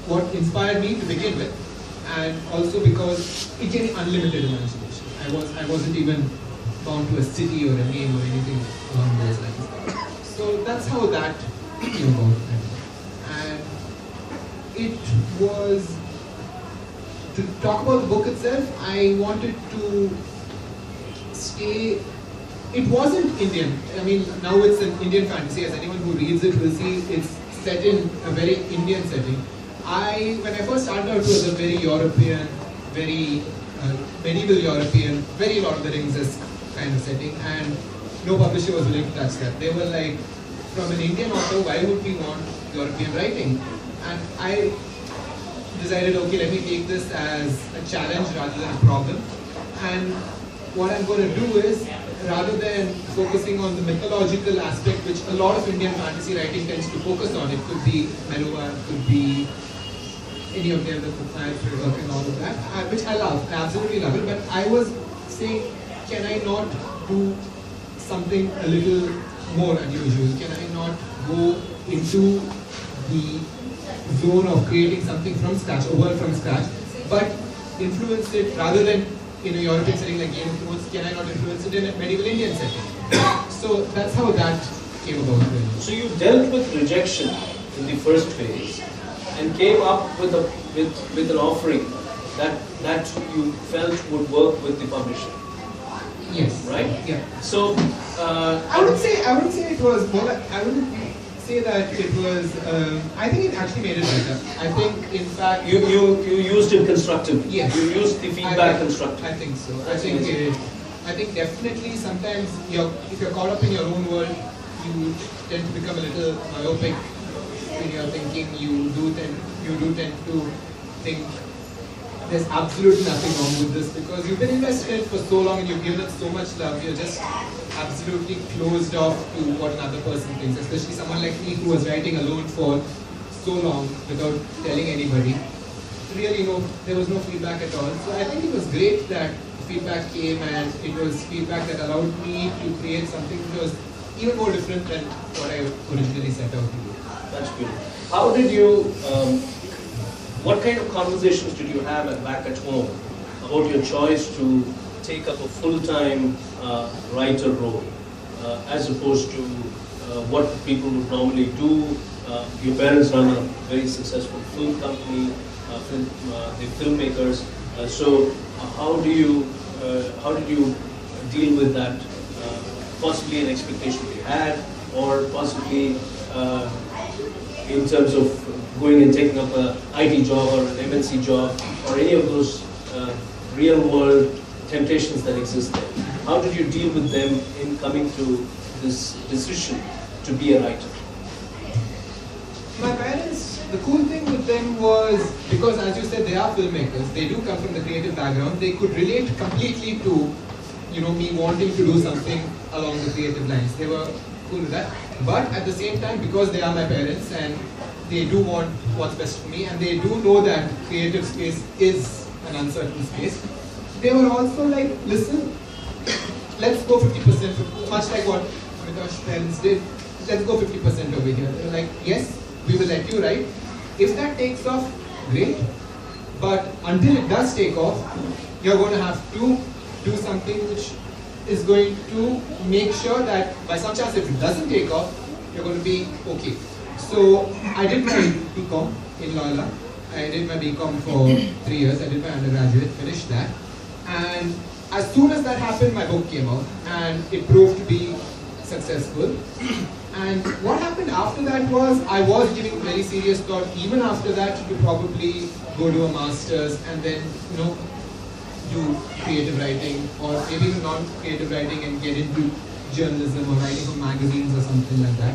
[SPEAKER 2] what inspired me to begin with, and also because it gave me unlimited imagination. I wasn't even bound to a city or a name or anything along those lines. So that's how that came about. And it was, to talk about the book itself, I wanted to stay, it wasn't Indian. I mean, now it's an Indian fantasy. As anyone who reads it will see, it's set in a very Indian setting. When I first started out, it was a very European, very medieval European, very Lord of the Rings-esque kind of setting, and no publisher was willing to touch that. They were like, from an Indian author, why would we want European writing? And I decided, okay, let me take this as a challenge rather than a problem. And what I'm going to do is, rather than focusing on the mythological aspect, which a lot of Indian fantasy writing tends to focus on, it could be Meluva, it could be any of the other TRILOK and all of that, which I love, I absolutely love it, but I was saying, can I not do something a little more unusual? Can I not go into the zone of creating something from scratch, a world from scratch, but influence it rather than in a European setting like Game of Thrones? Can I not influence it in a medieval Indian setting? So that's how that came about. Really.
[SPEAKER 1] So you dealt with rejection in the first phase and came up with an offering that you felt would work with the publisher.
[SPEAKER 2] Yes.
[SPEAKER 1] Right?
[SPEAKER 2] Yeah.
[SPEAKER 1] So
[SPEAKER 2] I wouldn't say it was more like, I wouldn't say that it was, I think it actually made it better. I think, in fact...
[SPEAKER 1] You used it constructively.
[SPEAKER 2] Yes.
[SPEAKER 1] You used the feedback constructively.
[SPEAKER 2] I think so. I think definitely sometimes if you're caught up in your own world, you tend to become a little myopic when you're thinking. You do tend to think there's absolutely nothing wrong with this, because you've been invested in it for so long and you've given it so much love. You're just absolutely closed off to what another person thinks, especially someone like me who was writing alone for so long without telling anybody. Really, there was no feedback at all. So I think it was great that feedback came, and it was feedback that allowed me to create something that was even more different than what I originally set out to do.
[SPEAKER 1] That's good. How did you, what kind of conversations did you have back at home about your choice to take up a full-time writer role, as opposed to what people would normally do? Your parents run a very successful film company, they're filmmakers. So how did you deal with that? Possibly an expectation you had, or possibly in terms of going and taking up an IT job or an MNC job, or any of those real-world temptations that exist there. How did you deal with them in coming to this decision to be a writer?
[SPEAKER 2] My parents, the cool thing with them was, because as you said, they are filmmakers, they do come from the creative background, they could relate completely to, me wanting to do something along the creative lines. They were cool with that. But at the same time, because they are my parents and they do want what's best for me, and they do know that creative space is an uncertain space, they were also like, listen, let's go 50%, much like what Amitash's parents did, let's go 50% over here. They were like, yes, we will let you write. If that takes off, great. But until it does take off, you're going to have to do something which is going to make sure that by some chance, if it doesn't take off, you're going to be okay. So I did my BCom in Loyola. I did my BCom for 3 years. I did my undergraduate, finished that. And as soon as that happened, my book came out, and it proved to be successful. And what happened after that I was giving very serious thought, even after that, to probably go to a master's and then, do creative writing, or maybe even non-creative writing and get into journalism or writing for magazines or something like that.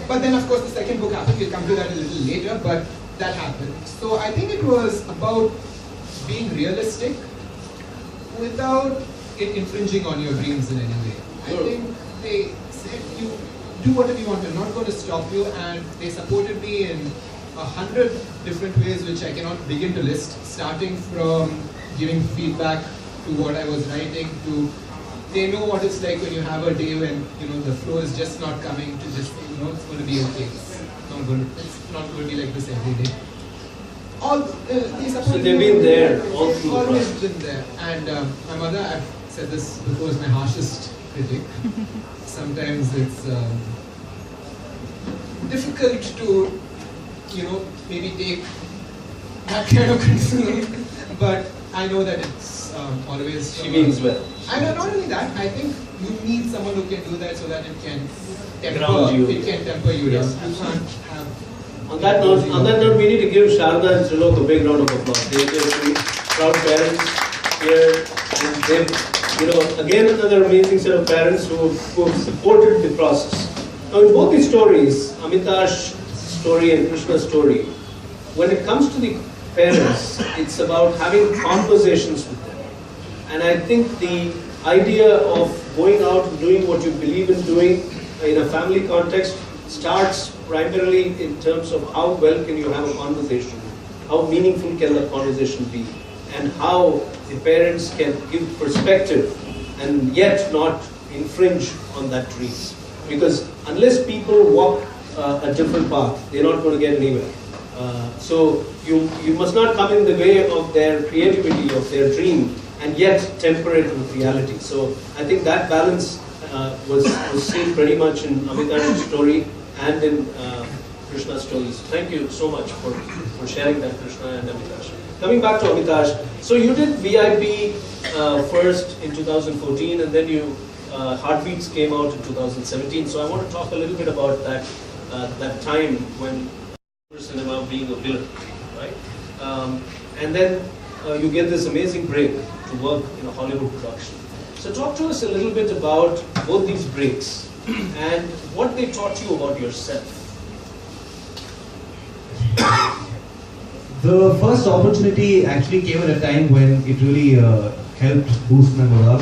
[SPEAKER 2] But then, of course, the second book happened. We'll come to that a little later, but that happened. So I think it was about being realistic without it infringing on your dreams in any way. I think they said, you do whatever you want, we're not going to stop you, and they supported me in 100 different ways which I cannot begin to list, starting from giving feedback to what I was writing, to they know what it's like when you have a day when the flow is just not coming, to just it's going to be okay. It's not going to be like this every day.
[SPEAKER 1] So they've been there all through the
[SPEAKER 2] always
[SPEAKER 1] process.
[SPEAKER 2] been there. And my mother, I've said this before, is my harshest critic. Sometimes it's difficult to maybe take that kind of criticism, but I know that it's always.
[SPEAKER 1] She means well.
[SPEAKER 2] And not only that, I think you need someone who can do that so that it can
[SPEAKER 1] Ground you.
[SPEAKER 2] It can temper you down.
[SPEAKER 1] Yes,
[SPEAKER 2] You can't have.
[SPEAKER 1] On that note, we need to give Sharda and TRILOK a big round of applause. They're really proud parents here, and they've, again another amazing set of parents who have supported the process. Now, in both these stories, Amitash's story and Krishna's story, when it comes to the parents, it's about having conversations with them. And I think the idea of going out and doing what you believe in doing in a family context starts primarily in terms of how well can you have a conversation, how meaningful can that conversation be, and how the parents can give perspective and yet not infringe on that dream. Because unless people walk a different path, they're not going to get anywhere. So you must not come in the way of their creativity, of their dream, and yet temper it with reality. So I think that balance was seen pretty much in Amitash's story and in Krishna's stories. Thank you so much for sharing that, Krishna and Amitash. Coming back to Amitash, so you did VIP first in 2014, and then Heartbeats came out in 2017. So I want to talk a little bit about that time when cinema being a villain, right? And then you get this amazing break to work in a Hollywood production. So talk to us a little bit about both these breaks and what they taught you about yourself.
[SPEAKER 3] The first opportunity actually came at a time when it really helped boost my morale,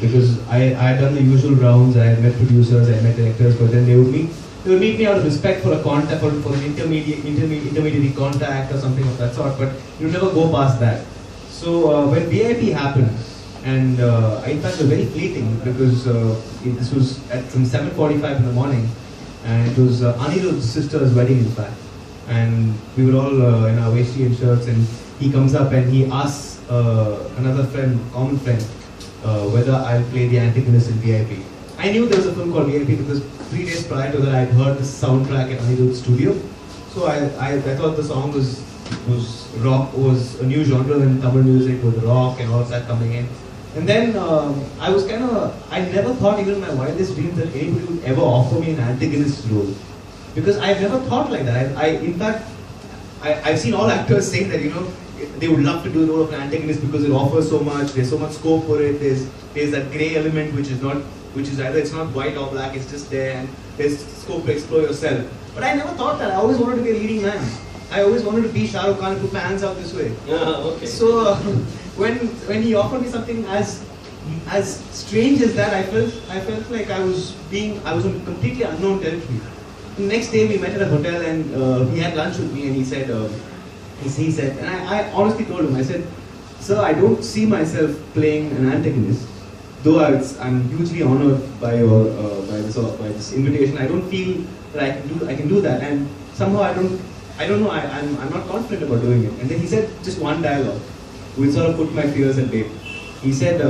[SPEAKER 3] because I had done the usual rounds. I had met producers, I had met directors, but then they would meet me out of respect for a contact, for an intermediary contact or something of that sort, but you never go past that. So when VIP happened, and in fact it was very fleeting, because this was from 7:45 in the morning, and it was Anirudh's sister's wedding, in fact. And we were all in our waist and shirts, and he comes up and he asks another friend, common friend, whether I'll play the antagonist in VIP. I knew there was a film called VIP because 3 days prior to that I'd heard the soundtrack at Anirudh's studio. So I thought the song was rock, was a new genre in Tamil music, with rock and all of that coming in. And then I never thought even in my wildest dreams that anybody would ever offer me an antagonist role. Because I've never thought like that. In fact, I've seen all actors saying that, they would love to do the role of an antagonist because it offers so much, there's so much scope for it, there's that grey element which is either it's not white or black, it's just there, and there's scope to explore yourself. But I never thought that. I always wanted to be a leading man. I always wanted to be Shah Rukh Khan, put my hands out this way.
[SPEAKER 1] Okay.
[SPEAKER 3] So when he offered me something as strange as that, I felt like I was on completely unknown territory. The next day we met at a hotel, and he had lunch with me, and he said, and I honestly told him, I said, sir, I don't see myself playing an antagonist, though I'm hugely honored by this invitation. I don't feel that I can do that, and somehow I don't know, I'm not confident about doing it. And then he said just one dialogue, which sort of put my fears at bay. He said,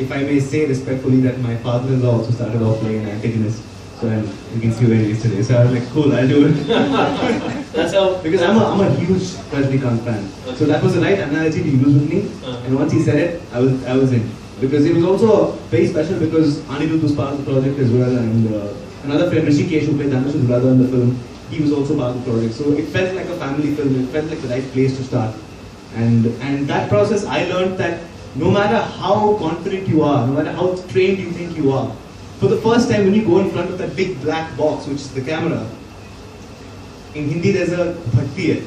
[SPEAKER 3] if I may say respectfully, that my father-in-law also started off playing an antagonist. So you can see where he is today. So I was like, cool, I'll do it.
[SPEAKER 1] That's how.
[SPEAKER 3] Because I'm a huge Rajnikant fan. So that was the right analogy to use with me. And once he said it, I was in. Because it was also very special because Anirudh was part of the project as well, and another friend, Rishikesh, who played Dhanush's brother in the film, he was also part of the project. So it felt like a family film. It felt like the right place to start. And that process, I learned that no matter how confident you are, no matter how trained you think you are, for the first time when you go in front of that big black box, which is the camera, in Hindi there's a bhakti.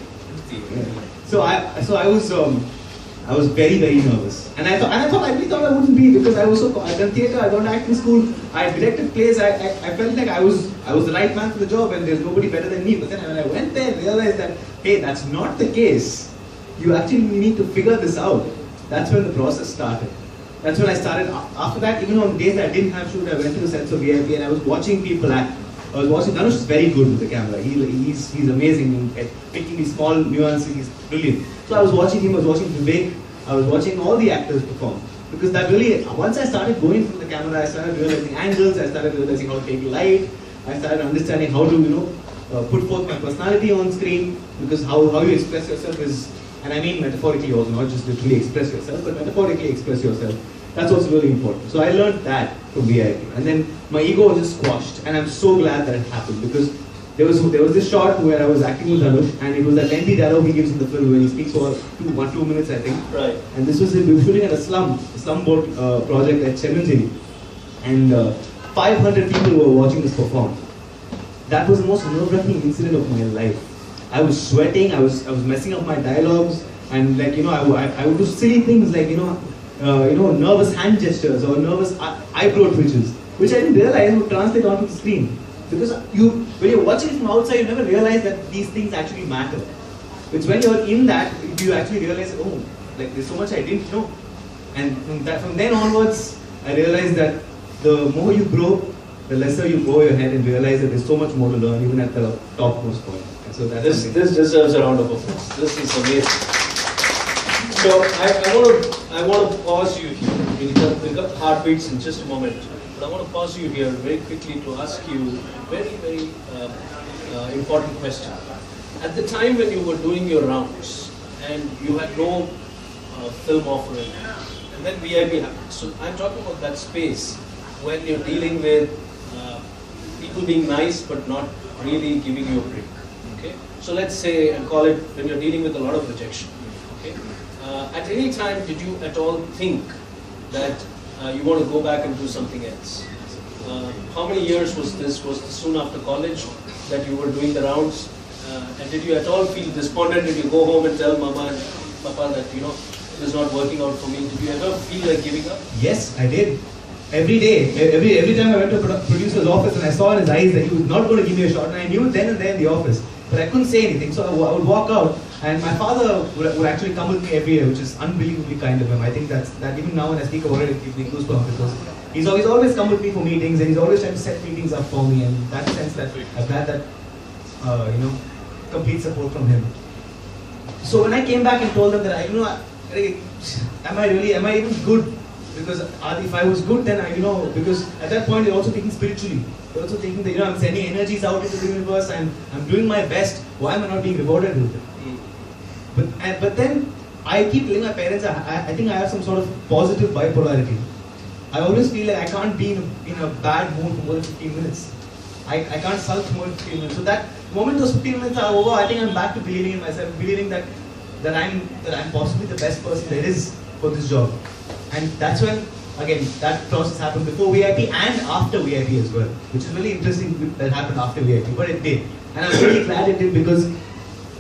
[SPEAKER 3] So I was very, very nervous. And I really thought I wouldn't be, because I was so, I'd done theatre, I'd done acting school, I directed plays, I felt like I was the right man for the job and there's nobody better than me. But then when I went there, I realized that, hey, that's not the case. You actually need to figure this out. That's when the process started. That's when I started. After that, even on days that I didn't have shoot, I went to the sets of VIP and I was watching people act. I was watching, Dhanush is very good with the camera. He's amazing at picking these small nuances. He's brilliant. So I was watching him, I was watching Vivek, I was watching all the actors perform. Because that really, once I started going from the camera, I started realizing angles, I started realizing how to take light, I started understanding how to, put forth my personality on screen. Because how you express yourself is, and I mean metaphorically also, not just literally express yourself, but metaphorically express yourself. That's also really important. So I learned that from VIP. And then my ego was just squashed. And I'm so glad that it happened, because there was this shot where I was acting with Dhanush, and it was that lengthy dialogue he gives in the film when he speaks for 2 minutes, I think.
[SPEAKER 1] Right.
[SPEAKER 3] And this was, we were shooting at a slum boat project at Chemanjiri. And 500 people were watching us perform. That was the most nerve-wracking incident of my life. I was sweating, I was messing up my dialogues, and like, I would do silly things like, nervous hand gestures or nervous eyebrow twitches, which I didn't realize would translate onto the screen. Because when you're watching it from outside, you never realize that these things actually matter. It's when you're in that, you actually realize, oh, like there's so much I didn't know. And from then onwards, I realized that the more you grow, the lesser you go your head and realize that there's so much more to learn, even at the topmost point. And so
[SPEAKER 1] this deserves a round of applause. This is amazing. So I want to pause you here. We'll got heartbeats in just a moment. But I want to pause you here very quickly to ask you a very, very important question. At the time when you were doing your rounds and you had no film offering, and then VIP happened. So I'm talking about that space when you're dealing with people being nice but not really giving you a break. Okay? So let's say, and call it when you're dealing with a lot of rejection. Okay? At any time, did you at all think that you want to go back and do something else? How many years was this? Was this soon after college that you were doing the rounds? And did you at all feel despondent? Did you go home and tell Mama and Papa that, it is not working out for me? Did you ever feel like giving up?
[SPEAKER 3] Yes, I did. Every day, every time I went to a producer's office and I saw in his eyes that he was not going to give me a shot, and I knew it then and there in the office, but I couldn't say anything. So I would walk out, and my father would actually come with me every year, which is unbelievably kind of him. I think that even now when I speak about it, it gives me goosebumps, because he's always come with me for meetings, and he's always trying to set meetings up for me, and in that sense that I've had that, complete support from him. So when I came back and told them that am I even good? Because if I was good, then because at that point you're also thinking spiritually. You're also thinking that I'm sending energies out into the universe, and I'm doing my best. Why am I not being rewarded with it? But then I keep telling my parents, I think I have some sort of positive bipolarity. I always feel like I can't be in a bad mood for more than 15 minutes. I can't sulk for more than 15 minutes. So that the moment those 15 minutes are over, I think I'm back to believing in myself, believing that I'm possibly the best person there is for this job. And that's when, again, that process happened before VIP and after VIP as well, which is really interesting that happened after VIP, but it did. And I'm really glad it did, because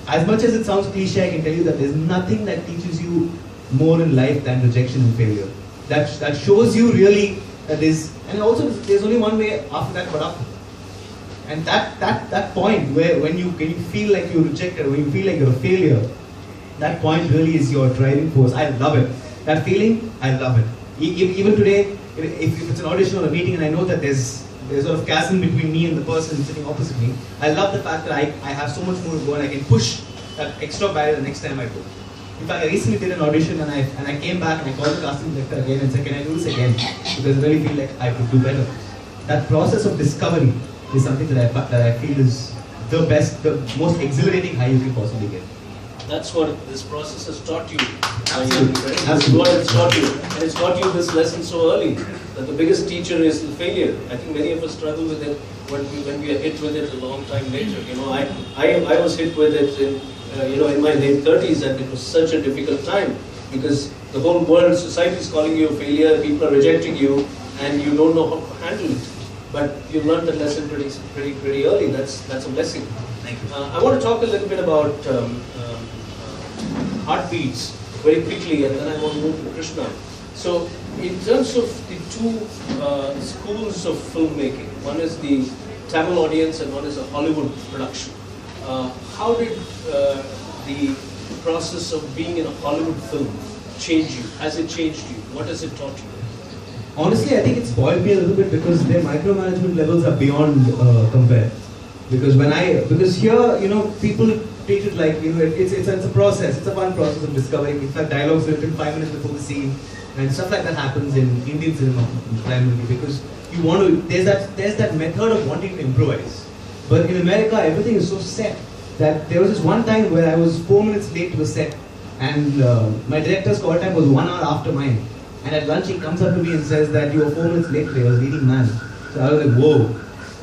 [SPEAKER 3] as much as it sounds cliche, I can tell you that there's nothing that teaches you more in life than rejection and failure. That shows you really that and also there's only one way after that but up. And that point when you feel like you're rejected, when you feel like you're a failure, that point really is your driving force. I love it. That feeling, I love it. Even today, if it's an audition or a meeting and I know that there's sort of chasm between me and the person sitting opposite me, I love the fact that I have so much more to go and I can push that extra barrier the next time I go. In fact, I recently did an audition and I came back and I called the casting director again and said, can I do this again? Because I really feel like I could do better. That process of discovery is something that I feel is the best, the most exhilarating high you can possibly get.
[SPEAKER 1] That's what this process has taught you.
[SPEAKER 3] Absolutely.
[SPEAKER 1] That's what it's taught you. And it's taught you this lesson so early, that the biggest teacher is the failure. I think many of us struggle with it when we are hit with it a long time later. You know, I was hit with it in in my late 30s, and it was such a difficult time because the whole world, society is calling you a failure, people are rejecting you, and you don't know how to handle it. But you learned that lesson pretty early. That's a blessing.
[SPEAKER 3] Thank you.
[SPEAKER 1] I want to talk a little bit about heartbeats very quickly, and then I want to move to Krishna. So, in terms of the two schools of filmmaking, one is the Tamil audience and one is a Hollywood production. How did the process of being in a Hollywood film change you? Has it changed you? What has it taught you?
[SPEAKER 3] Honestly, I think it spoiled me a little bit because their micromanagement levels are beyond compare. Because here, people treat it like, it's a process. It's a fun process of discovering. In fact, dialogues written 5 minutes before the scene, and stuff like that happens in Indian cinema primarily because you want to. There's that method of wanting to improvise. But in America, everything is so set that there was this one time where I was 4 minutes late to the set, and my director's call time was 1 hour after mine. And at lunch, he comes up to me and says that you were 4 minutes late today. I was leading man. So I was like, whoa.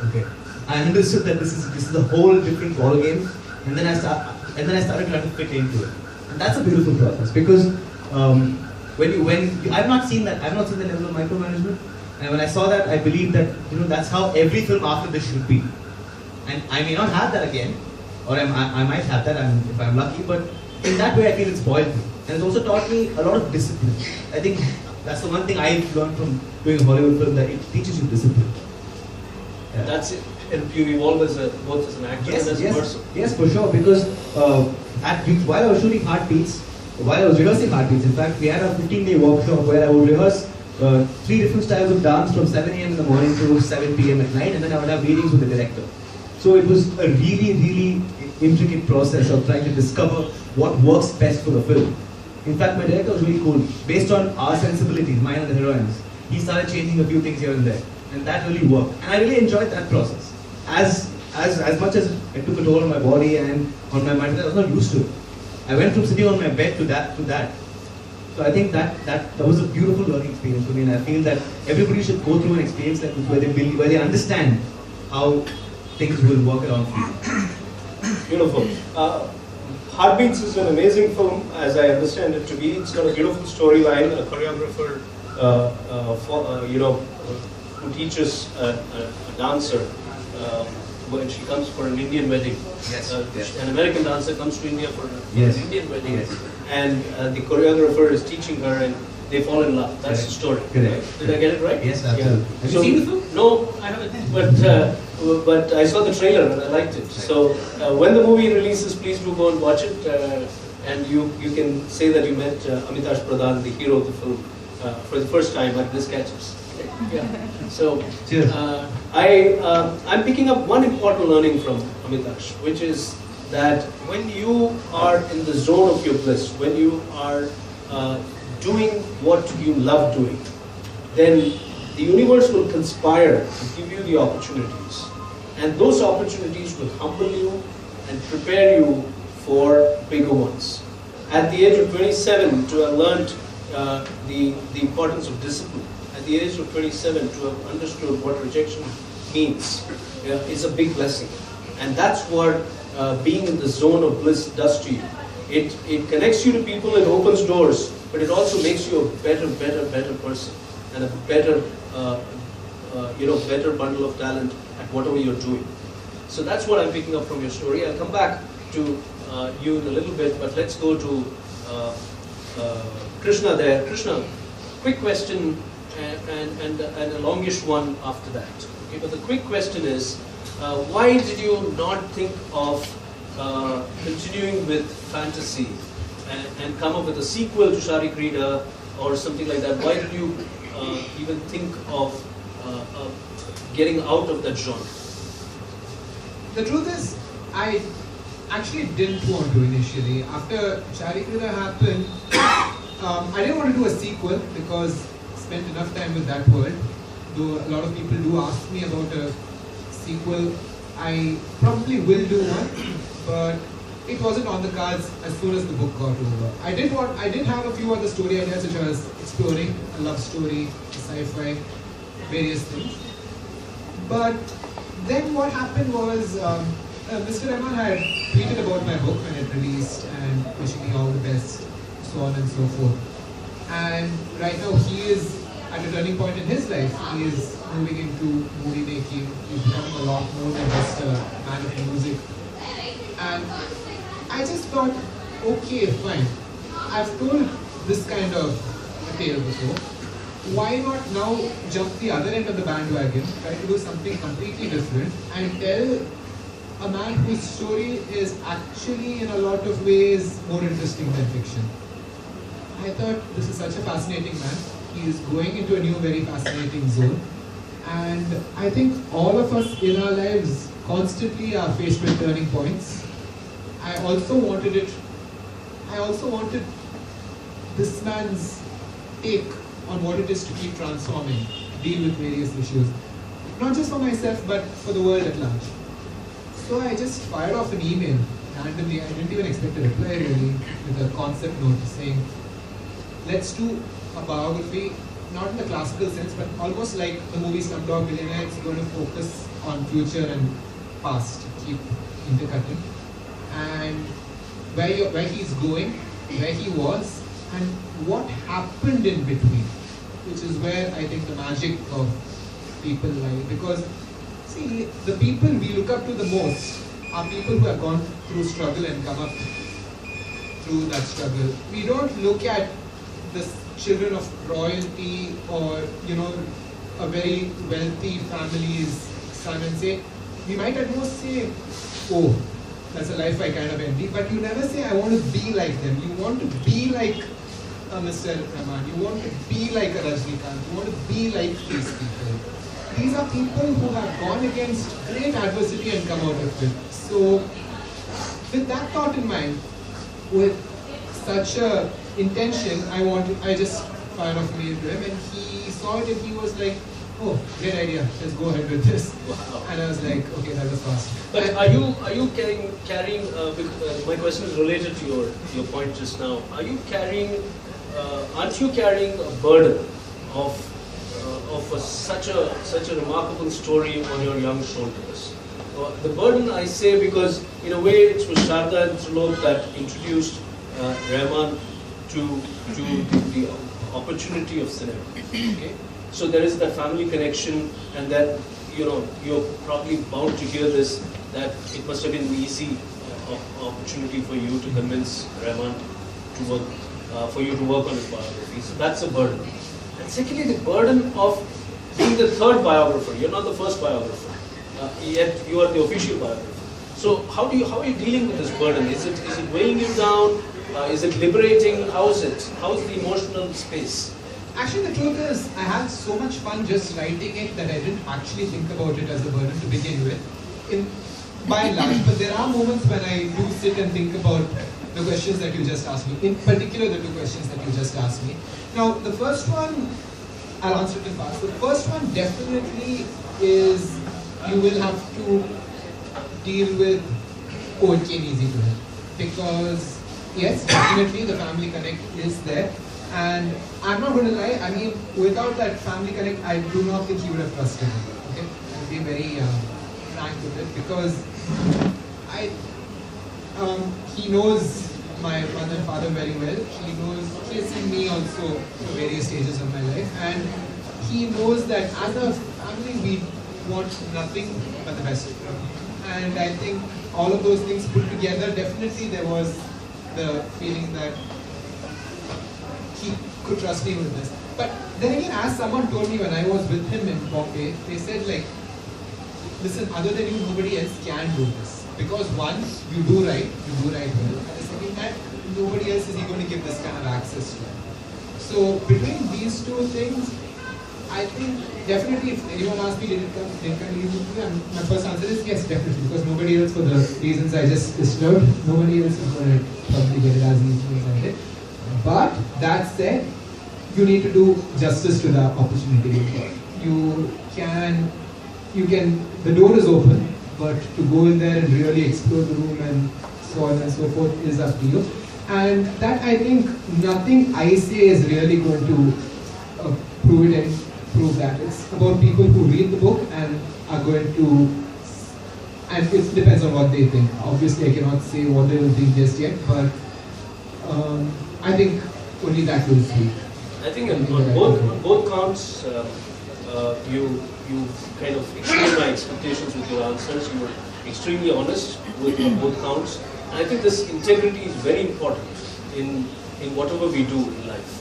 [SPEAKER 3] Okay. I understood that this is a whole different ball game, and then I started trying to fit into it. And that's a beautiful process because I've not seen the level of micromanagement, and when I saw that, I believe that that's how every film after this should be. And I may not have that again, or I might have that if I'm lucky, but in that way I feel it spoiled me. And it's also taught me a lot of discipline. I think that's the one thing I've learned from doing a Hollywood film, that it teaches you discipline. Yeah.
[SPEAKER 1] That's it. And you evolve both as an actor and as a person.
[SPEAKER 3] Yes, for sure. Because while I was shooting Heartbeats, while I was rehearsing Heartbeats, in fact, we had a 15-day workshop where I would rehearse 3 different styles of dance from 7 a.m. in the morning to 7 p.m. at night, and then I would have meetings with the director. So it was a really, really intricate process of trying to discover what works best for the film. In fact, my director was really cool. Based on our sensibilities, mine and the heroines, he started changing a few things here and there, and that really worked. And I really enjoyed that process. As much as it took a toll on my body and on my mind, I was not used to it. I went from sitting on my bed to that. So I think that was a beautiful learning experience for me, and I feel that everybody should go through an experience like this where they understand how things will work around for you.
[SPEAKER 1] Beautiful. Heartbeats is an amazing film, as I understand it to be. It's got a beautiful storyline, a choreographer, who teaches a dancer when she comes for an Indian wedding.
[SPEAKER 3] Yes.
[SPEAKER 1] An American dancer comes to India for an Indian wedding, and the choreographer is teaching her, and they fall in love. That's the story. Right? Did I get it right?
[SPEAKER 3] Yes, absolutely.
[SPEAKER 1] Yeah.
[SPEAKER 3] Have you seen the film?
[SPEAKER 1] No, I haven't. But I saw the trailer and I liked it. So when the movie releases, please do go and watch it. And you can say that you met Amitash Paradhan, the hero of the film, for the first time at BLISS CATCHERS. Yeah. So I'm picking up one important learning from Amitash, which is that when you are in the zone of your bliss, when you are doing what you love doing, then the universe will conspire to give you the opportunities, and those opportunities will humble you and prepare you for bigger ones. At the age of 27, to have learned the importance of discipline, at the age of 27, to have understood what rejection means, is a big blessing. And that's what being in the zone of bliss does to you. It connects you to people, it opens doors, but it also makes you a better person, and a better bundle of talent at whatever you're doing. So that's what I'm picking up from your story. I'll come back to you in a little bit, but let's go to Krishna there. Krishna, quick question and a longish one after that. Okay, but the quick question is, why did you not think of continuing with fantasy and come up with a sequel to Shari Krida or something like that? Why did you even think of getting out of that genre?
[SPEAKER 2] The truth is, I actually didn't want to initially. After Shari Krida happened, I didn't want to do a sequel because I spent enough time with that world. Though a lot of people do ask me about a sequel, I probably will do one, but it wasn't on the cards as soon as the book got over. I did have a few other story ideas which I was exploring, a love story, a sci-fi, various things. But then what happened was, Mr. Rahman had tweeted about my book when it released and wishing me all the best, so on and so forth. And right now he is at a turning point in his life. He is moving into movie making. He's becoming a lot more than just a man of music. And I just thought, okay, fine. I've told this kind of a tale before. Why not now jump the other end of the bandwagon, try to do something completely different and tell a man whose story is actually in a lot of ways more interesting than fiction. I thought this is such a fascinating man. He is going into a new very fascinating zone. And I think all of us in our lives constantly are faced with turning points. I also wanted this man's take on what it is to keep transforming, deal with various issues. Not just for myself, but for the world at large. So I just fired off an email randomly. I didn't even expect a reply really, with a concept note saying, let's do a biography, not in the classical sense, but almost like the movie Slumdog Millionaire. It's going to focus on future and past, keep intercutting. And where he's going, where he was, and what happened in between, which is where I think the magic of people lie. Because, see, the people we look up to the most are people who have gone through struggle and come up through that struggle. We don't look at the children of royalty or, you know, a very wealthy family's son and say, we might at most say, oh, that's a life I kind of envy, but you never say, I want to be like them. You want to be like a Mr. Rahman, you want to be like a Rajnikant, you want to be like these people. These are people who have gone against great adversity and come out of it. So, with that thought in mind, with such a intention, I just fired off a mail to him, and he saw it and he was like, oh, great idea, let's go ahead with this. Wow. And I was like, okay, that was fast.
[SPEAKER 1] But are you carrying my question is related to your point just now. Are you carrying, aren't you carrying a burden of such a remarkable story on your young shoulders? The burden I say because in a way it was Sharda and TRILOK that introduced Rahman to the opportunity of cinema. Okay? So there is the family connection, and that, you know, you're probably bound to hear this, that it must have been easy opportunity for you to convince Rahman to work, for you to work on his biography. So that's a burden. And secondly, the burden of being the third biographer. You're not the first biographer, yet you are the official biographer. So how are you dealing with this burden? Is it weighing you down? Is it liberating? How is it? How is the emotional space?
[SPEAKER 2] Actually, the truth is, I had so much fun just writing it that I didn't actually think about it as a burden to begin with, by and large. But there are moments when I do sit and think about the questions that you just asked me, in particular the two questions that you just asked me. Now, the first one, I'll answer it in fast. The first one definitely is, you will have to deal with, oh, it came easy to him. Because, yes, definitely the family connect is there. And I'm not going to lie, I mean, without that family connect, I do not think he would have trusted me. Okay? I'll be very frank with it, because he knows my mother and father very well. He has seen me also through various stages of my life, and he knows that as a family we want nothing but the best. And I think all of those things put together, definitely there was the feeling that he could trust me with this. But then again, as someone told me when I was with him in Bombay, they said, like, listen, other than you, nobody else can do this. Because one, you do write well. And the second, that nobody else is going to give this kind of access to it. So between these two things, I think definitely if anyone asked me, did it come easy to me? My first answer is yes, definitely. Because nobody else, for the reasons I just described, nobody else is going to probably get it as easily as I did. But that said, you need to do justice to the opportunity you've got. You can, the door is open, but to go in there and really explore the room and so on and so forth is up to you. And that, I think, nothing I say is really going to prove that. It's about people who read the book and are going to and it depends on what they think. Obviously, I cannot say what they will think just yet, but I think only that will speak.
[SPEAKER 1] I think on both counts, you kind of exceeded my expectations with your answers. You were extremely honest with both counts, and I think this integrity is very important in whatever we do in life.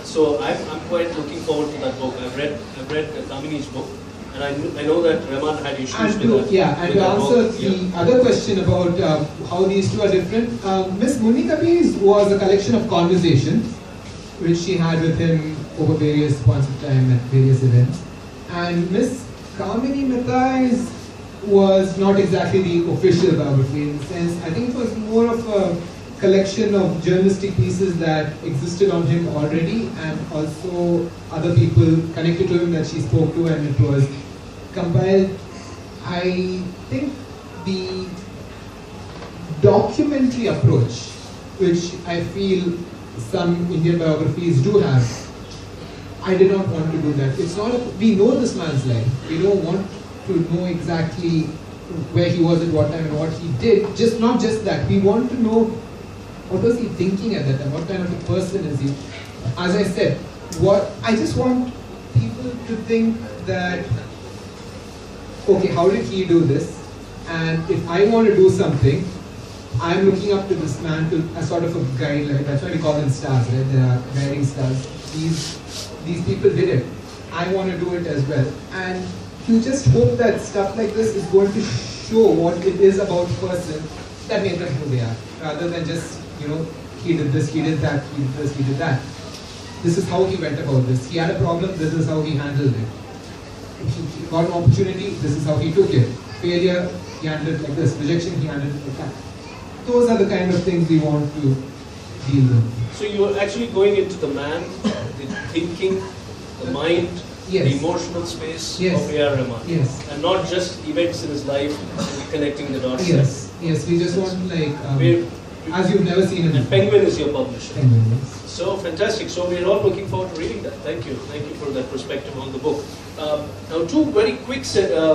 [SPEAKER 1] So I'm quite looking forward to that book. I've read Kamini's book, and I know that Rahman had issues with that.
[SPEAKER 2] Yeah, and to answer the other question about how these two are different, Miss Munikabi's was a collection of conversations which she had with him over various points of time at various events. And Miss Kamini Mathai's was not exactly the official biography in the sense, I think it was more of a collection of journalistic pieces that existed on him already, and also other people connected to him that she spoke to, and it was compiled. I think the documentary approach, which I feel some Indian biographies do have, I did not want to do that. It's not we know this man's life. We don't want to know exactly where he was at what time and what he did. Not just that. We want to know what was he thinking at that time, what kind of a person is he. As I said, I just want people to think that, okay, how did he do this? And if I want to do something, I'm looking up to this man as sort of a guide. Like, that's why we call them stars, right? They are guiding stars. These people did it. I want to do it as well. And you just hope that stuff like this is going to show what it is about a person that made them who they are, rather than just, he did this, he did that, he did this, he did that. This is how he went about this. He had a problem, this is how he handled it. He got an opportunity, this is how he took it. Failure, he handled it like this. Rejection, he handled it like that. Those are the kind of things we want to deal with.
[SPEAKER 1] So you are actually going into the man, the thinking, the mind,
[SPEAKER 2] yes,
[SPEAKER 1] the emotional space
[SPEAKER 2] yes,
[SPEAKER 1] of A.R. Rahman.
[SPEAKER 2] Yes.
[SPEAKER 1] And not just events in his life and connecting the dots.
[SPEAKER 2] Yes, yes, we just want to as you've never seen him.
[SPEAKER 1] And Penguin is your publisher.
[SPEAKER 2] Penguin, yes.
[SPEAKER 1] So fantastic. So we're all looking forward to reading that. Thank you. Thank you for that perspective on the book. Now, two very quick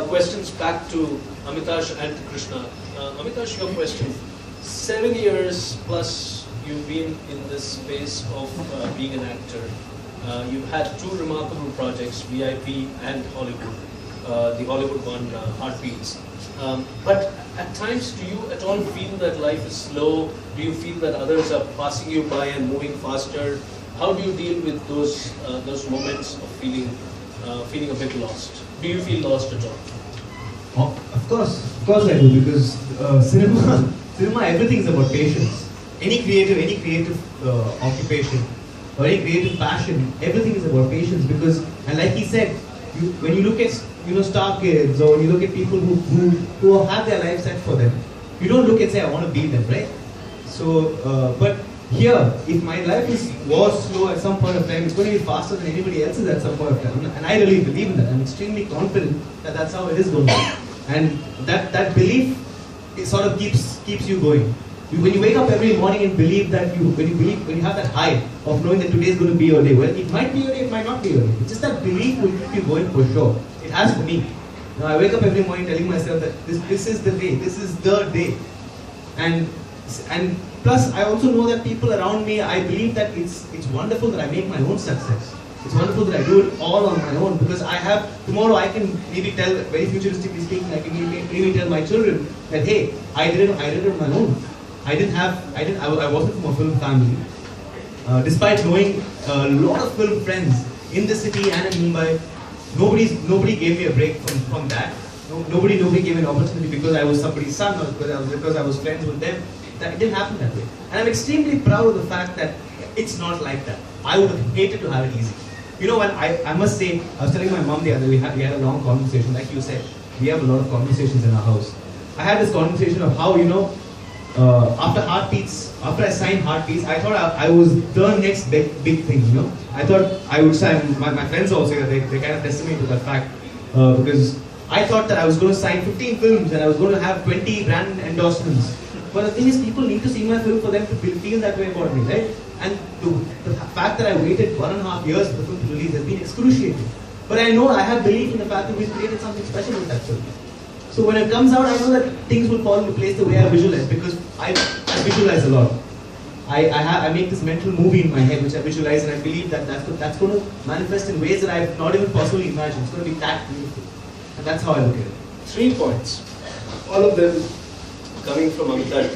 [SPEAKER 1] questions back to Amitash and to Krishna. Amitash, your question. 7 years plus you've been in this space of being an actor. You've had two remarkable projects, VIP and Hollywood. The Hollywood one, Heartbeats. But at times, do you at all feel that life is slow? Do you feel that others are passing you by and moving faster? How do you deal with those moments of feeling a bit lost? Do you feel lost at all?
[SPEAKER 3] Oh, of course I do, because cinema, everything is about patience. Any creative occupation or any creative passion, everything is about patience. Because, and like he said, when you look at star kids, or when you look at people who have their life set for them, you don't look and say, I want to be them, right? So, but here, if my life was slow at some point of time, it's going to be faster than anybody else's at some point of time. And I really believe in that. I'm extremely confident that that's how it is going to be. And that belief, it sort of keeps you going. When you wake up every morning and believe that when you have that high of knowing that today is going to be your day, well, it might be your day, it might not be your day. It's just that belief will keep you going for sure. It has for me. Now I wake up every morning telling myself that this is the day, this is the day. And plus I also know that people around me, I believe that it's wonderful that I make my own success. It's wonderful that I do it all on my own, because tomorrow I can maybe tell, very futuristically speaking, I can maybe tell my children that, hey, I did it on my own. I wasn't from a film family. Despite knowing a lot of film friends in the city and in Mumbai, nobody gave me a break from that. Nobody gave me an opportunity because I was somebody's son, or because I was friends with them. That it didn't happen that way. And I'm extremely proud of the fact that it's not like that. I would have hated to have it easy. When I must say, I was telling my mom the other day, we had a long conversation, like you said. We have a lot of conversations in our house. I had this conversation of how, after I signed Heartbeats, I thought I was the next big thing, I thought I would sign, my friends also, they kind of tested me to that fact, because I thought that I was going to sign 15 films and I was going to have 20 brand endorsements. But the thing is, people need to see my film for them to feel that way about me, right? And the fact that I waited 1.5 years for the film to release has been excruciating. But I know I have belief in the fact that we've created something special with that film. So when it comes out, I know that things will fall into place the way I visualize, because I visualize a lot. I make this mental movie in my head which I visualize, and I believe that that's going to manifest in ways that I've not even possibly imagined. It's going to be that beautiful. And that's how I look at it.
[SPEAKER 1] 3 points, all of them coming from Amitash.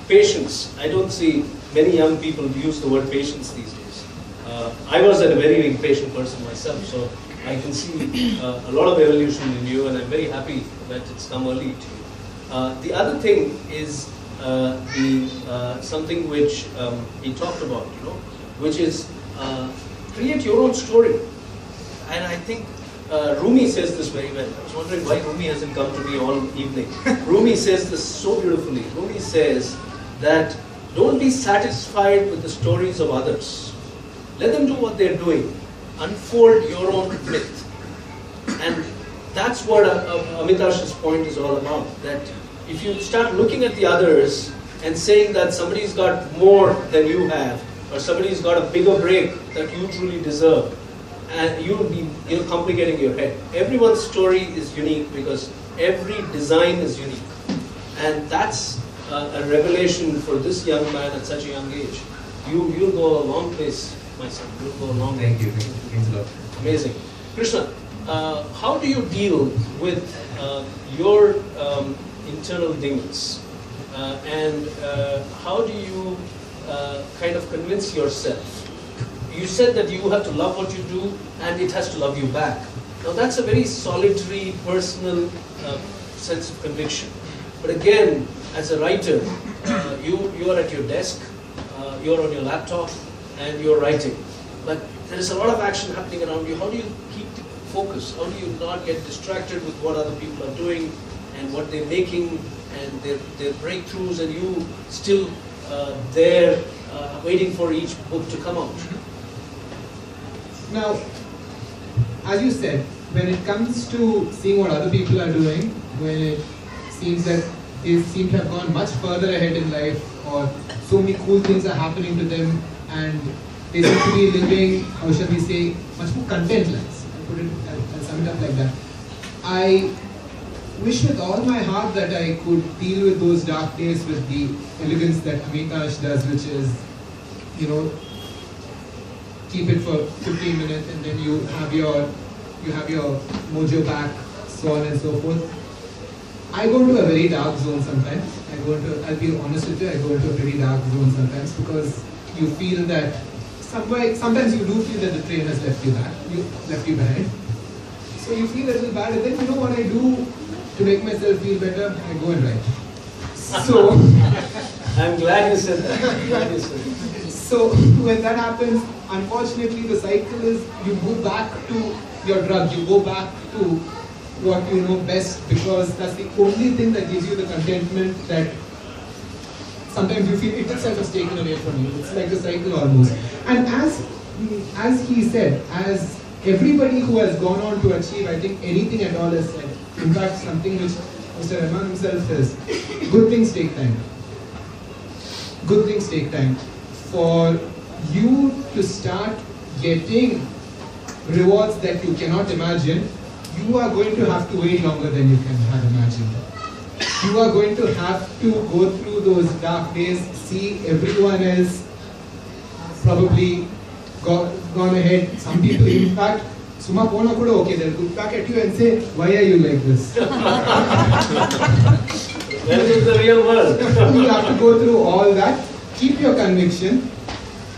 [SPEAKER 1] Patience. I don't see many young people use the word patience these days. I was a very impatient person myself, so I can see a lot of evolution in you, and I'm very happy that it's come early to you. The other thing is something which he talked about, which is create your own story. And I think Rumi says this very well. I was wondering why Rumi hasn't come to me all evening. Rumi says this so beautifully. Rumi says that don't be satisfied with the stories of others. Let them do what they're doing. Unfold your own myth. And that's what Amitash's point is all about. That if you start looking at the others and saying that somebody's got more than you have, or somebody's got a bigger break that you truly deserve, and you'll be complicating your head. Everyone's story is unique because every design is unique. And that's a revelation for this young man at such a young age. You'll go a long place, my son. You'll go a long way.
[SPEAKER 3] Thank you. Thanks a lot.
[SPEAKER 1] Amazing. Krishna, how do you deal with your internal demons? And how do you kind of convince yourself? You said that you have to love what you do and it has to love you back. Now that's a very solitary, personal sense of conviction. But again, as a writer, you are at your desk, you're on your laptop, and you're writing. But there is a lot of action happening around you. How do you keep focus? How do you not get distracted with what other people are doing and what they're making and their breakthroughs, and you still there waiting for each book to come out?
[SPEAKER 2] Now, as you said, when it comes to seeing what other people are doing, when it seems that they seem to have gone much further ahead in life, or so many cool things are happening to them, and they seem to be living, how shall we say, much more content lives. I'll sum it up like that. I wish with all my heart that I could deal with those dark days with the elegance that Amitash does, which is, keep it for 15 minutes and then you have your mojo back, so on and so forth. I go into a very dark zone sometimes. I'll be honest with you, I go into a very dark zone sometimes because you feel that sometimes you do feel that the train has left you behind. So you feel a little bad, and then you know what I do to make myself feel better? I go and write. So
[SPEAKER 1] I'm glad you said that.
[SPEAKER 2] So when that happens, unfortunately the cycle is you go back to your drug, you go back to what you know best, because that's the only thing that gives you the contentment that sometimes you feel it itself is taken away from you. It's like a cycle almost. And as he said, as everybody who has gone on to achieve, I think anything at all has said, in fact something which Mr. Rahman himself says, good things take time. Good things take time. For you to start getting rewards that you cannot imagine, you are going to have to wait longer than you can have imagined. You are going to have to go through those dark days, see everyone else probably gone ahead. Some people, in fact, Suma Pona Kuda, okay, they'll look back at you and say, why are you like this?
[SPEAKER 1] That is the real world.
[SPEAKER 2] You have to go through all that. Keep your conviction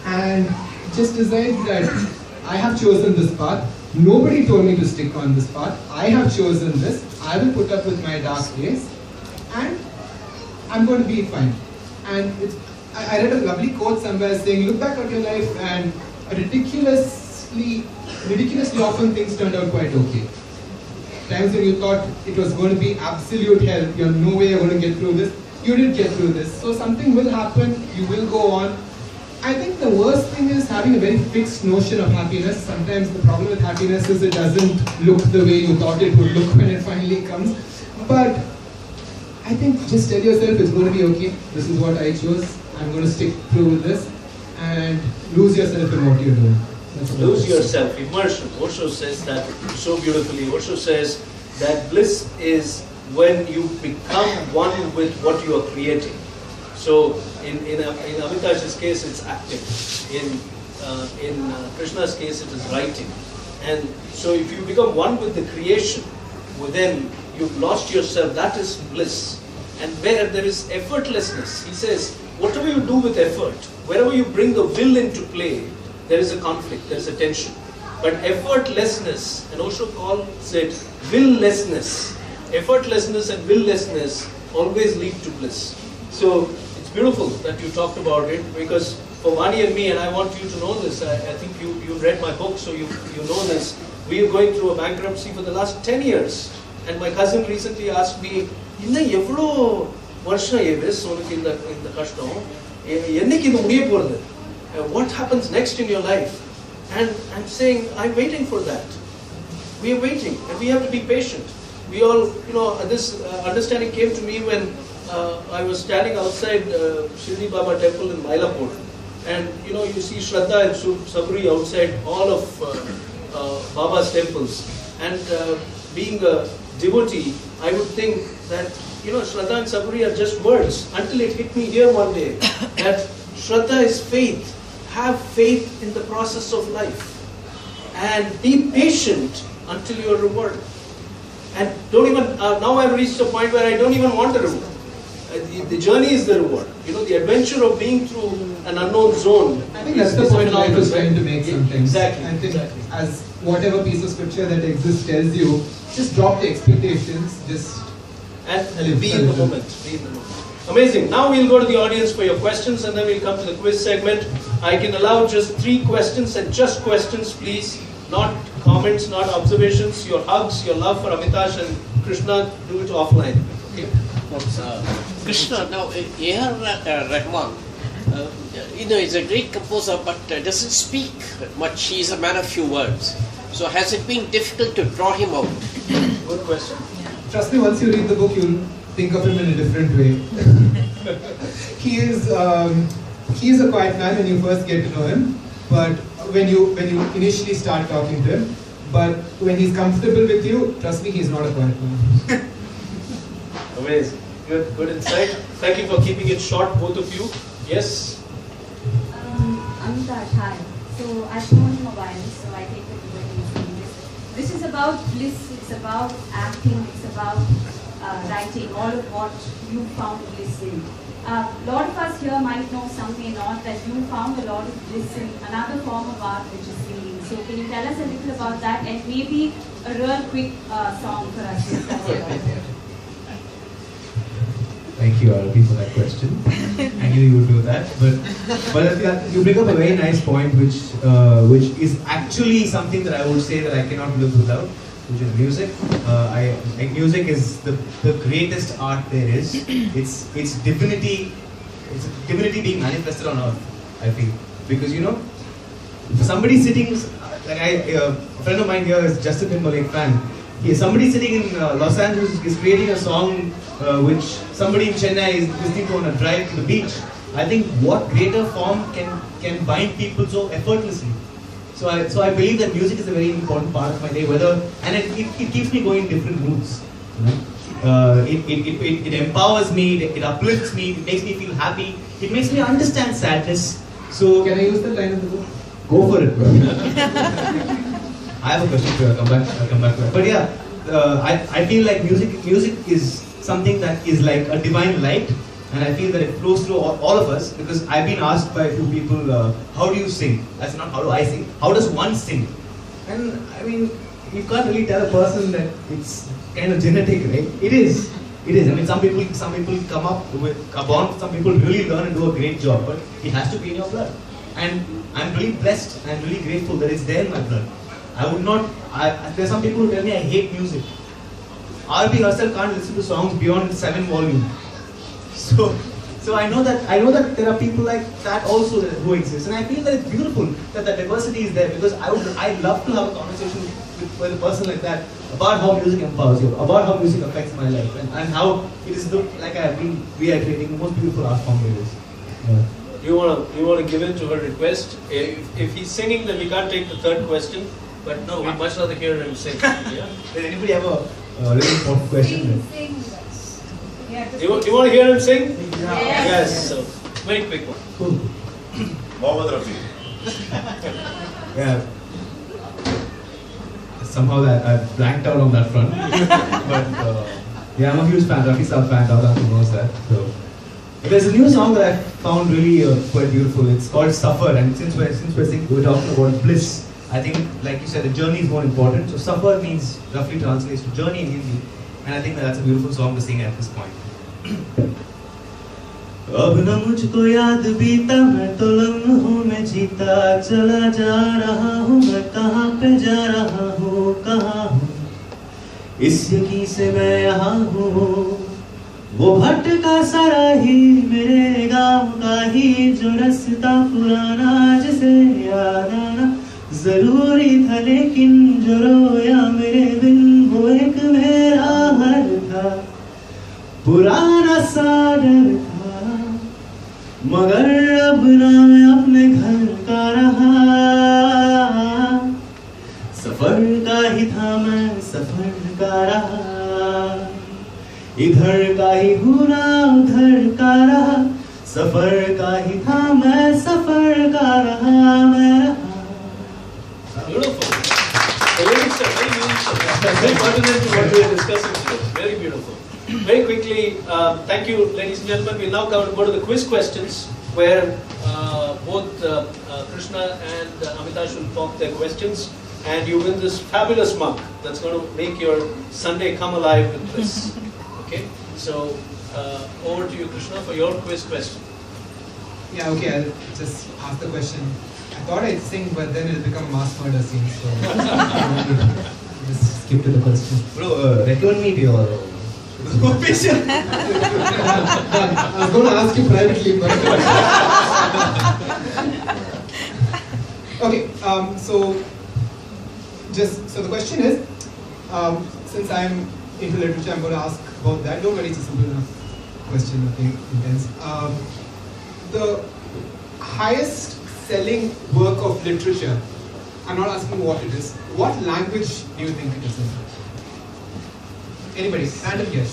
[SPEAKER 2] and just decide that I have chosen this path. Nobody told me to stick on this path. I have chosen this. I will put up with my dark days and I'm going to be fine. And I read a lovely quote somewhere saying, look back at your life and ridiculously often things turned out quite okay. Times when you thought it was going to be absolute hell, you're no way you're going to get through this, you did get through this. So something will happen, you will go on. I think the worst thing is having a very fixed notion of happiness. Sometimes the problem with happiness is it doesn't look the way you thought it would look when it finally comes. But I think just tell yourself it's going to be okay. This is what I chose. I'm going to stick through with this and lose yourself in what you're doing.
[SPEAKER 1] Lose yourself, immersion. Osho says that so beautifully. Osho says that bliss is when you become one with what you are creating. So in Amitash's case, it's acting. In Krishna's case, it is writing. And so if you become one with the creation, well, then you've lost yourself. That is bliss. And where there is effortlessness, he says, whatever you do with effort, wherever you bring the will into play, there is a conflict, there is a tension. But effortlessness, and Osho calls it will-lessness. Effortlessness and will-lessness always lead to bliss. So it's beautiful that you talked about it, because for Vani and me, and I want you to know this, I think you read my book, so you know this, we are going through a bankruptcy for the last 10 years. And my cousin recently asked me, "Inna evlo varsha AVIS unakku inda kashtam, enniki idu mudiya poradhu? What happens next in your life?" And I'm saying, I'm waiting for that. We are waiting, and we have to be patient. We all, this understanding came to me when I was standing outside Shirdi Baba temple in Mylapore. And you see Shraddha and Sabri outside all of Baba's temples. And being a devotee, I would think that, Shraddha and Sabri are just words, until it hit me here one day, that Shraddha is faith. Have faith in the process of life. And be patient until you are rewarded. And don't even, now I've reached a point where I don't even want a reward. The journey is the reward. The adventure of being through an unknown zone.
[SPEAKER 2] I think that's the point life is trying to make sometimes.
[SPEAKER 1] Exactly.
[SPEAKER 2] I think as whatever piece of scripture that exists tells you, just drop the expectations,
[SPEAKER 1] and be in the moment. Be in the moment. Amazing. Now we'll go to the audience for your questions, and then we'll come to the quiz segment. I can allow just 3 questions, and just questions, please. Not comments, not observations. Your hugs, your love for Amitash and Krishna, do it offline. Okay?
[SPEAKER 7] Krishna, now A.R. Rahman, is a great composer, but doesn't speak much. He is a man of few words. So has it been difficult to draw him out?
[SPEAKER 1] Good question.
[SPEAKER 2] Trust me, once you read the book, you'll think of him in a different way. He is a quiet man when you first get to know him, but when you initially start talking to him, but when he's comfortable with you, trust me, he's not a quiet man.
[SPEAKER 1] Amazing. Good insight. Thank you for keeping it short, both of you. Yes?
[SPEAKER 5] Amitash, hi. So I've known him a while, so I take it when he's doing this. This is about bliss, it's about acting, it's about writing, all of what you found bliss in. A lot of us here might know, some may not, that you found a lot of bliss in another form of art, which is singing. So can you tell us a little about that, and maybe a real quick song for us to talk about?
[SPEAKER 3] Thank you, Arati, for that question. I knew you would do that, but you bring up a very nice point, which is actually something that I would say that I cannot live without, which is music. Music is the greatest art there is. It's divinity. It's divinity being manifested on earth, I feel, because somebody sitting like a friend of mine here is Justin Timberlake fan. Somebody sitting in Los Angeles is creating a song which somebody in Chennai is listening to on a drive to the beach. I think what greater form can bind people so effortlessly. So I believe that music is a very important part of my day. And it keeps me going in different moods. It empowers me. It uplifts me. It makes me feel happy. It makes me understand sadness. So
[SPEAKER 2] can I use the line of the book?
[SPEAKER 3] Go for it. I have a question for you. I'll come back to it. But yeah, I feel like music is something that is like a divine light, and I feel that it flows through all of us, because I've been asked by a few people, how do you sing? That's not how do I sing. How does one sing? And I mean, you can't really tell a person that it's kind of genetic, right? It is. I mean, some people come up with a bond. Some people really learn and do a great job, but it has to be in your blood. And I'm really blessed and really grateful that it's there in my blood. There's some people who tell me I hate music. RB herself can't listen to songs beyond 7 volumes. So I know that there are people like that also who exist, and I feel that it's beautiful that the diversity is there, because I'd love to have a conversation with a person like that about how music empowers you, about how music affects my life, and how it is we are creating the most beautiful art form there is. Yeah.
[SPEAKER 1] You want to give in to her request? If he's singing, then we can't take the third question. But no, we'd much rather hear him sing. Yeah?
[SPEAKER 3] Does anybody have a a really important question.
[SPEAKER 5] Sing.
[SPEAKER 1] You want to hear him sing?
[SPEAKER 5] Yes.
[SPEAKER 1] Yes. So, very quick one.
[SPEAKER 3] Cool.
[SPEAKER 4] Mohammed Rafi.
[SPEAKER 3] Yeah. Somehow that I blanked out on that front. But yeah, I'm a huge fan. Rafi Saab fan. Paradhan knows that. So there's a new song that I found really quite beautiful. It's called Suffer, and since we're talking about bliss, I think, like you said, the journey is more important. So Suffer means roughly translates to journey in Hindi, and I think that's a beautiful song to sing at this point. अब न मुझको याद बीता मैं तो लम्हों में जीता चला जा रहा हूँ मैं कहाँ पे जा रहा हूँ कहाँ हूँ इस यकीन से मैं यहाँ हूँ वो भटका सारा ही मेरे गाँव का ही जो रास्ता पुराना जिसे याद आना जरूरी था लेकिन जो रोया मेरे बिन वो एक मेरा हर था पुराना सा डर था मगर अब ना मैं अपने घर का रहा सफर का ही था मैं सफर का रहा इधर का ही हूँ ना उधर का रहा सफर का ही था मैं सफर का रहा मैं रहा
[SPEAKER 1] Beautiful. The lyrics are very meaningful. Very pertinent to what we are discussing today. Very beautiful. Very quickly, thank you, ladies and gentlemen. We'll now go to the quiz questions, where both Krishna and Amitash will pop their questions, and you win this fabulous mug that's going to make your Sunday come alive with bliss. Okay? So, over to you, Krishna, for your quiz question.
[SPEAKER 2] Yeah, okay, I'll just ask the question. I thought I'd sing, but then it'll become mass murder scene, so just skip to the question.
[SPEAKER 3] Bro, recommend me to your patient.
[SPEAKER 2] I was going to ask you privately, but okay. So the question is, since I'm into literature, I'm going to ask about that. Don't worry, it's a simple enough question. Nothing intense. The highest selling work of literature, I'm not asking what it is. What language do you think it is in? Anybody? Random guess.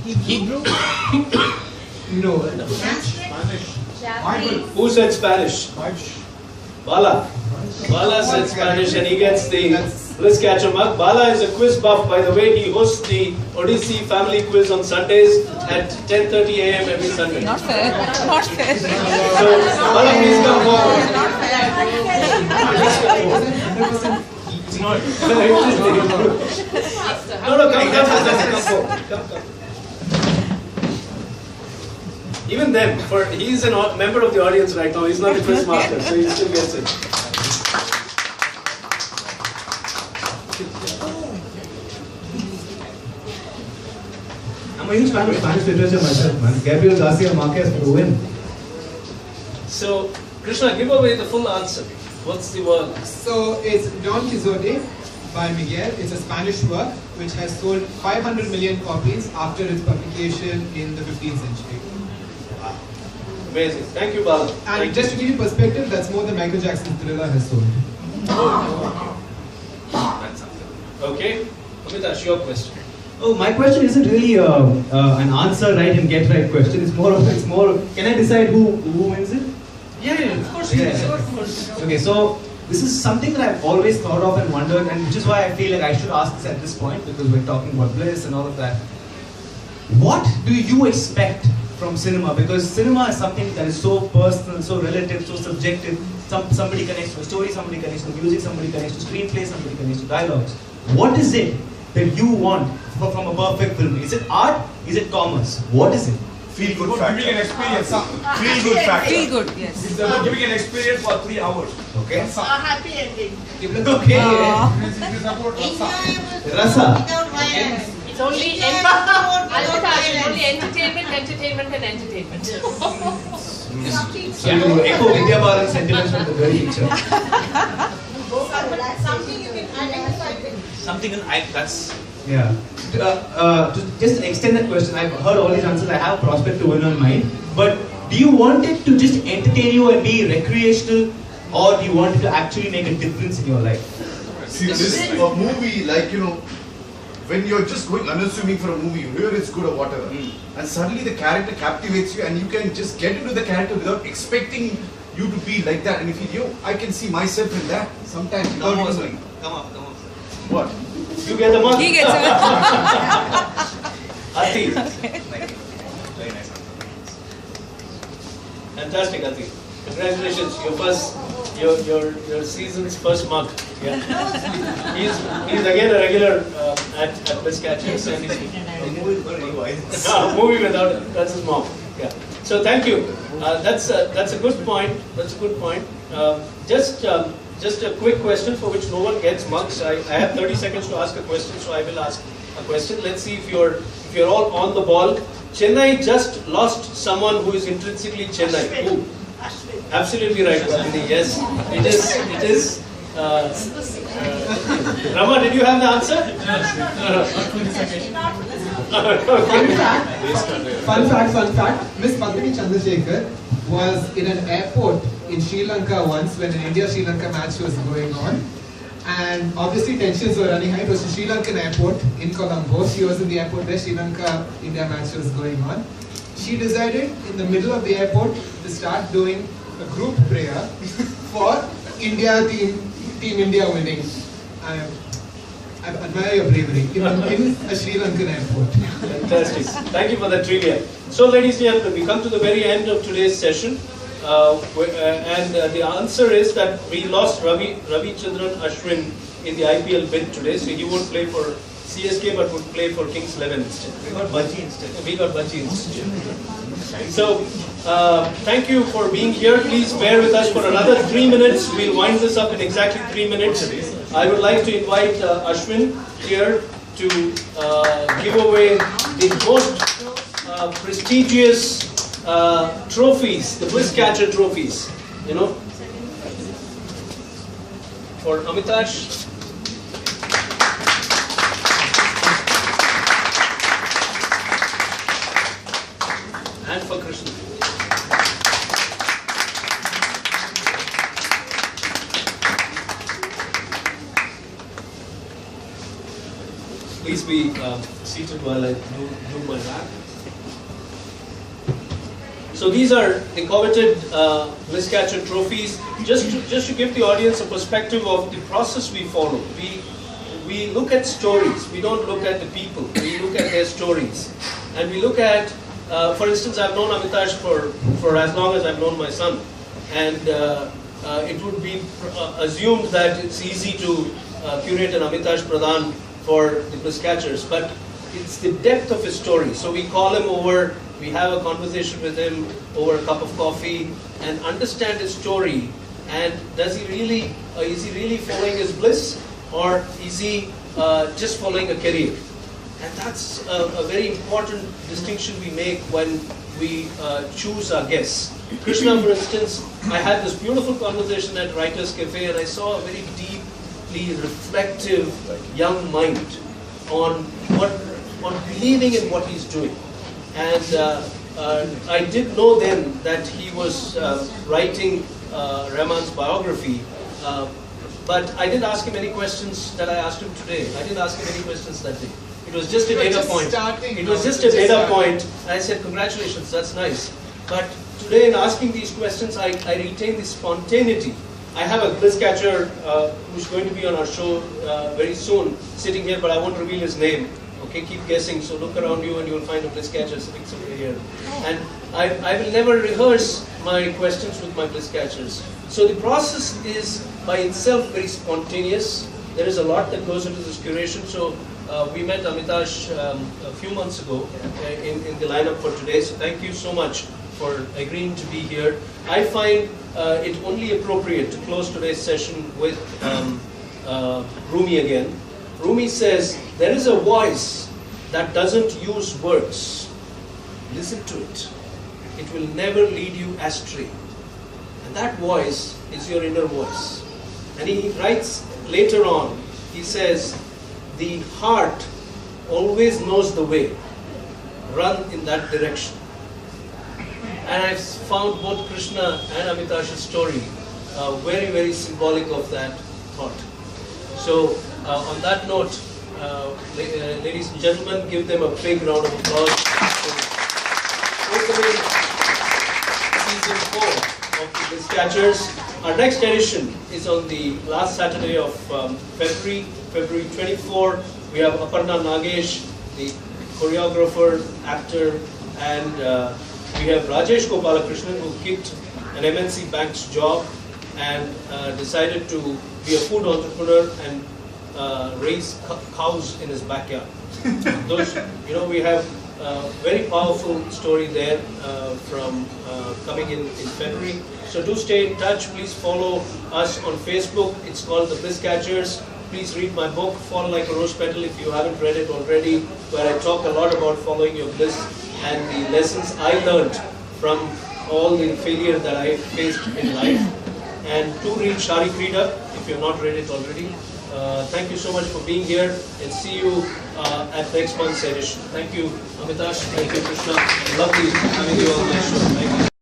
[SPEAKER 7] Hebrew?
[SPEAKER 2] No.
[SPEAKER 4] Spanish.
[SPEAKER 5] Japanese.
[SPEAKER 1] Who said Spanish? Bala. Bala said Spanish, and he gets the Bliss Catcher mug. Bala is a quiz buff, by the way. He hosts the Odyssey family quiz on Sundays at 10:30 a.m. every Sunday.
[SPEAKER 8] Not fair. Not fair.
[SPEAKER 1] So, Bala, please come forward. It's not. No, come forward. Come. Even then, he's a member of the audience right now. He's not the quiz master, so he still gets it.
[SPEAKER 3] I'm a huge fan of Spanish literature myself, man. Gabriel Garcia Marquez for the win.
[SPEAKER 1] So, Krishna, give away the full answer. What's the word?
[SPEAKER 2] So it's Don Quixote by Miguel. It's a Spanish work which has sold 500 million copies after its publication in the 15th century.
[SPEAKER 1] Amazing. Thank you, Bala.
[SPEAKER 2] And just to give you perspective, that's more than Michael Jackson's Thriller has sold.
[SPEAKER 1] That's something. Okay. Amitash, your question.
[SPEAKER 3] Oh, my question isn't really an answer right and get right question. It's more. Can I decide who wins it?
[SPEAKER 1] Yeah, of course. Of course.
[SPEAKER 3] Okay, so this is something that I've always thought of and wondered, and which is why I feel like I should ask this at this point, because we're talking about bliss and all of that. What do you expect from cinema? Because cinema is something that is so personal, so relative, so subjective. Somebody connects to a story, somebody connects to music, somebody connects to screenplay, somebody connects to dialogues. What is it that you want from a perfect film? Is it art? Is it commerce? What is it?
[SPEAKER 4] Feel good factor.
[SPEAKER 6] Giving an experience.
[SPEAKER 4] Feel good factor.
[SPEAKER 8] Feel good, yes.
[SPEAKER 6] It's about giving an experience for 3 hours.
[SPEAKER 3] Okay.
[SPEAKER 9] A happy ending.
[SPEAKER 3] Okay. Rasa.
[SPEAKER 9] Without violence.
[SPEAKER 10] It's only
[SPEAKER 9] Without
[SPEAKER 10] entertainment, and entertainment.
[SPEAKER 3] So you echo Vidya Balan's sentiments from the very picture.
[SPEAKER 9] Something you can identify with.
[SPEAKER 3] Something that's yeah. To just extend that question, I've heard all these answers. I have a prospect to win on mine. But do you want it to just entertain you and be recreational, or do you want it to actually make a difference in your life?
[SPEAKER 4] See, this is a movie, like,
[SPEAKER 8] when you're just going unassuming for a movie, you hear it's good or whatever, and suddenly the character captivates you, and you can just get into the character without expecting you to be like that. And if you, I can see myself in that sometimes.
[SPEAKER 1] Come on, sir. Come on.
[SPEAKER 8] What?
[SPEAKER 1] You get the money.
[SPEAKER 10] He gets it.
[SPEAKER 1] Ati.
[SPEAKER 11] Very nice.
[SPEAKER 1] Fantastic, Ati. Congratulations, your season's first mug. Yeah. He's again a regular at BLISS CATCHERS, and he's movie without it. That's his mom. Yeah. So thank you. That's a good point. That's a good point. Just a quick question for which no one gets mugs. I have 30 seconds to ask a question, so I will ask a question. Let's see if you're all on the ball. Chennai just lost someone who is intrinsically Chennai. Who? Absolutely right, Bhavini. Yes, it is. Rama, did you have the answer?
[SPEAKER 2] Fun fact. Miss Padmini Chandrasekhar was in an airport in Sri Lanka once when an India-Sri Lanka match was going on. And obviously tensions were running high. It was a Sri Lankan airport in Colombo. She was in the airport where Sri Lanka-India match was going on. She decided in the middle of the airport to start doing a group prayer for India team India winning. I admire your bravery in a Sri Lankan airport.
[SPEAKER 1] Fantastic. Thank you for that trivia. So, ladies and gentlemen, we come to the very end of today's session. And the answer is that we lost Ravichandran Ashwin in the IPL bid today, so he won't play for CSK but would play for Kings 11 instead. We got Bhaji instead. So, thank you for being here. Please bear with us for another 3 minutes. We'll wind this up in exactly 3 minutes. I would like to invite Ashwin here to give away the most prestigious trophies, the Bliss Catcher trophies, for Amitash. And for Krishna. Please be seated while I do my rap. So these are the coveted Bliss Catcher trophies. Just to give the audience a perspective of the process we follow. We look at stories. We don't look at the people. We look at their stories, and we look at. For instance, I've known Amitash for as long as I've known my son, and it would be assumed that it's easy to curate an Amitash Paradhan for the BLISS CATCHERS, but it's the depth of his story. So we call him over, we have a conversation with him over a cup of coffee and understand his story. And is he really following his bliss, or is he just following a career? And that's a very important distinction we make when we choose our guests. Krishna, for instance, I had this beautiful conversation at Writers Cafe, and I saw a very deeply reflective young mind on believing in what he's doing. And I did know then that he was writing Rahman's biography, but I didn't ask him any questions that I asked him today. I didn't ask him any questions that day. It was just a data point. It was just a data point. I said, congratulations, that's nice. But today in asking these questions, I retain the spontaneity. I have a Bliss Catcher who's going to be on our show very soon, sitting here, but I won't reveal his name. Okay, keep guessing. So look around you and you'll find a Bliss Catcher sitting somewhere here. And I will never rehearse my questions with my Bliss Catchers. So the process is by itself very spontaneous. There is a lot that goes into this curation. So we met Amitash a few months ago in the lineup for today. So thank you so much for agreeing to be here. I find it only appropriate to close today's session with Rumi again. Rumi says, there is a voice that doesn't use words. Listen to it. It will never lead you astray. And that voice is your inner voice. And he writes later on, he says, the heart always knows the way. Run in that direction. And I've found both Krishna and Amitash's story very, very symbolic of that thought. So on that note, ladies and gentlemen, give them a big round of applause. Opening season 4 of the BLISS CATCHERS. Our next edition is on the last Saturday of February 24. We have Aparna Nagesh, the choreographer, actor, and we have Rajesh Gopalakrishnan, who kicked an MNC banked job and decided to be a food entrepreneur and raise cows in his backyard. Those, we have a very powerful story there from coming in February. So do stay in touch. Please follow us on Facebook. It's called the BLISS CATCHERS. Please read my book, Fall Like a Rose Petal, if you haven't read it already, where I talk a lot about following your bliss and the lessons I learned from all the failure that I faced in life. And do read Shari Krida if you have not read it already. Thank you so much for being here, and see you at next month's edition. Thank you, Amitash. Thank you, Krishna. Lovely having you on my show. Thank you.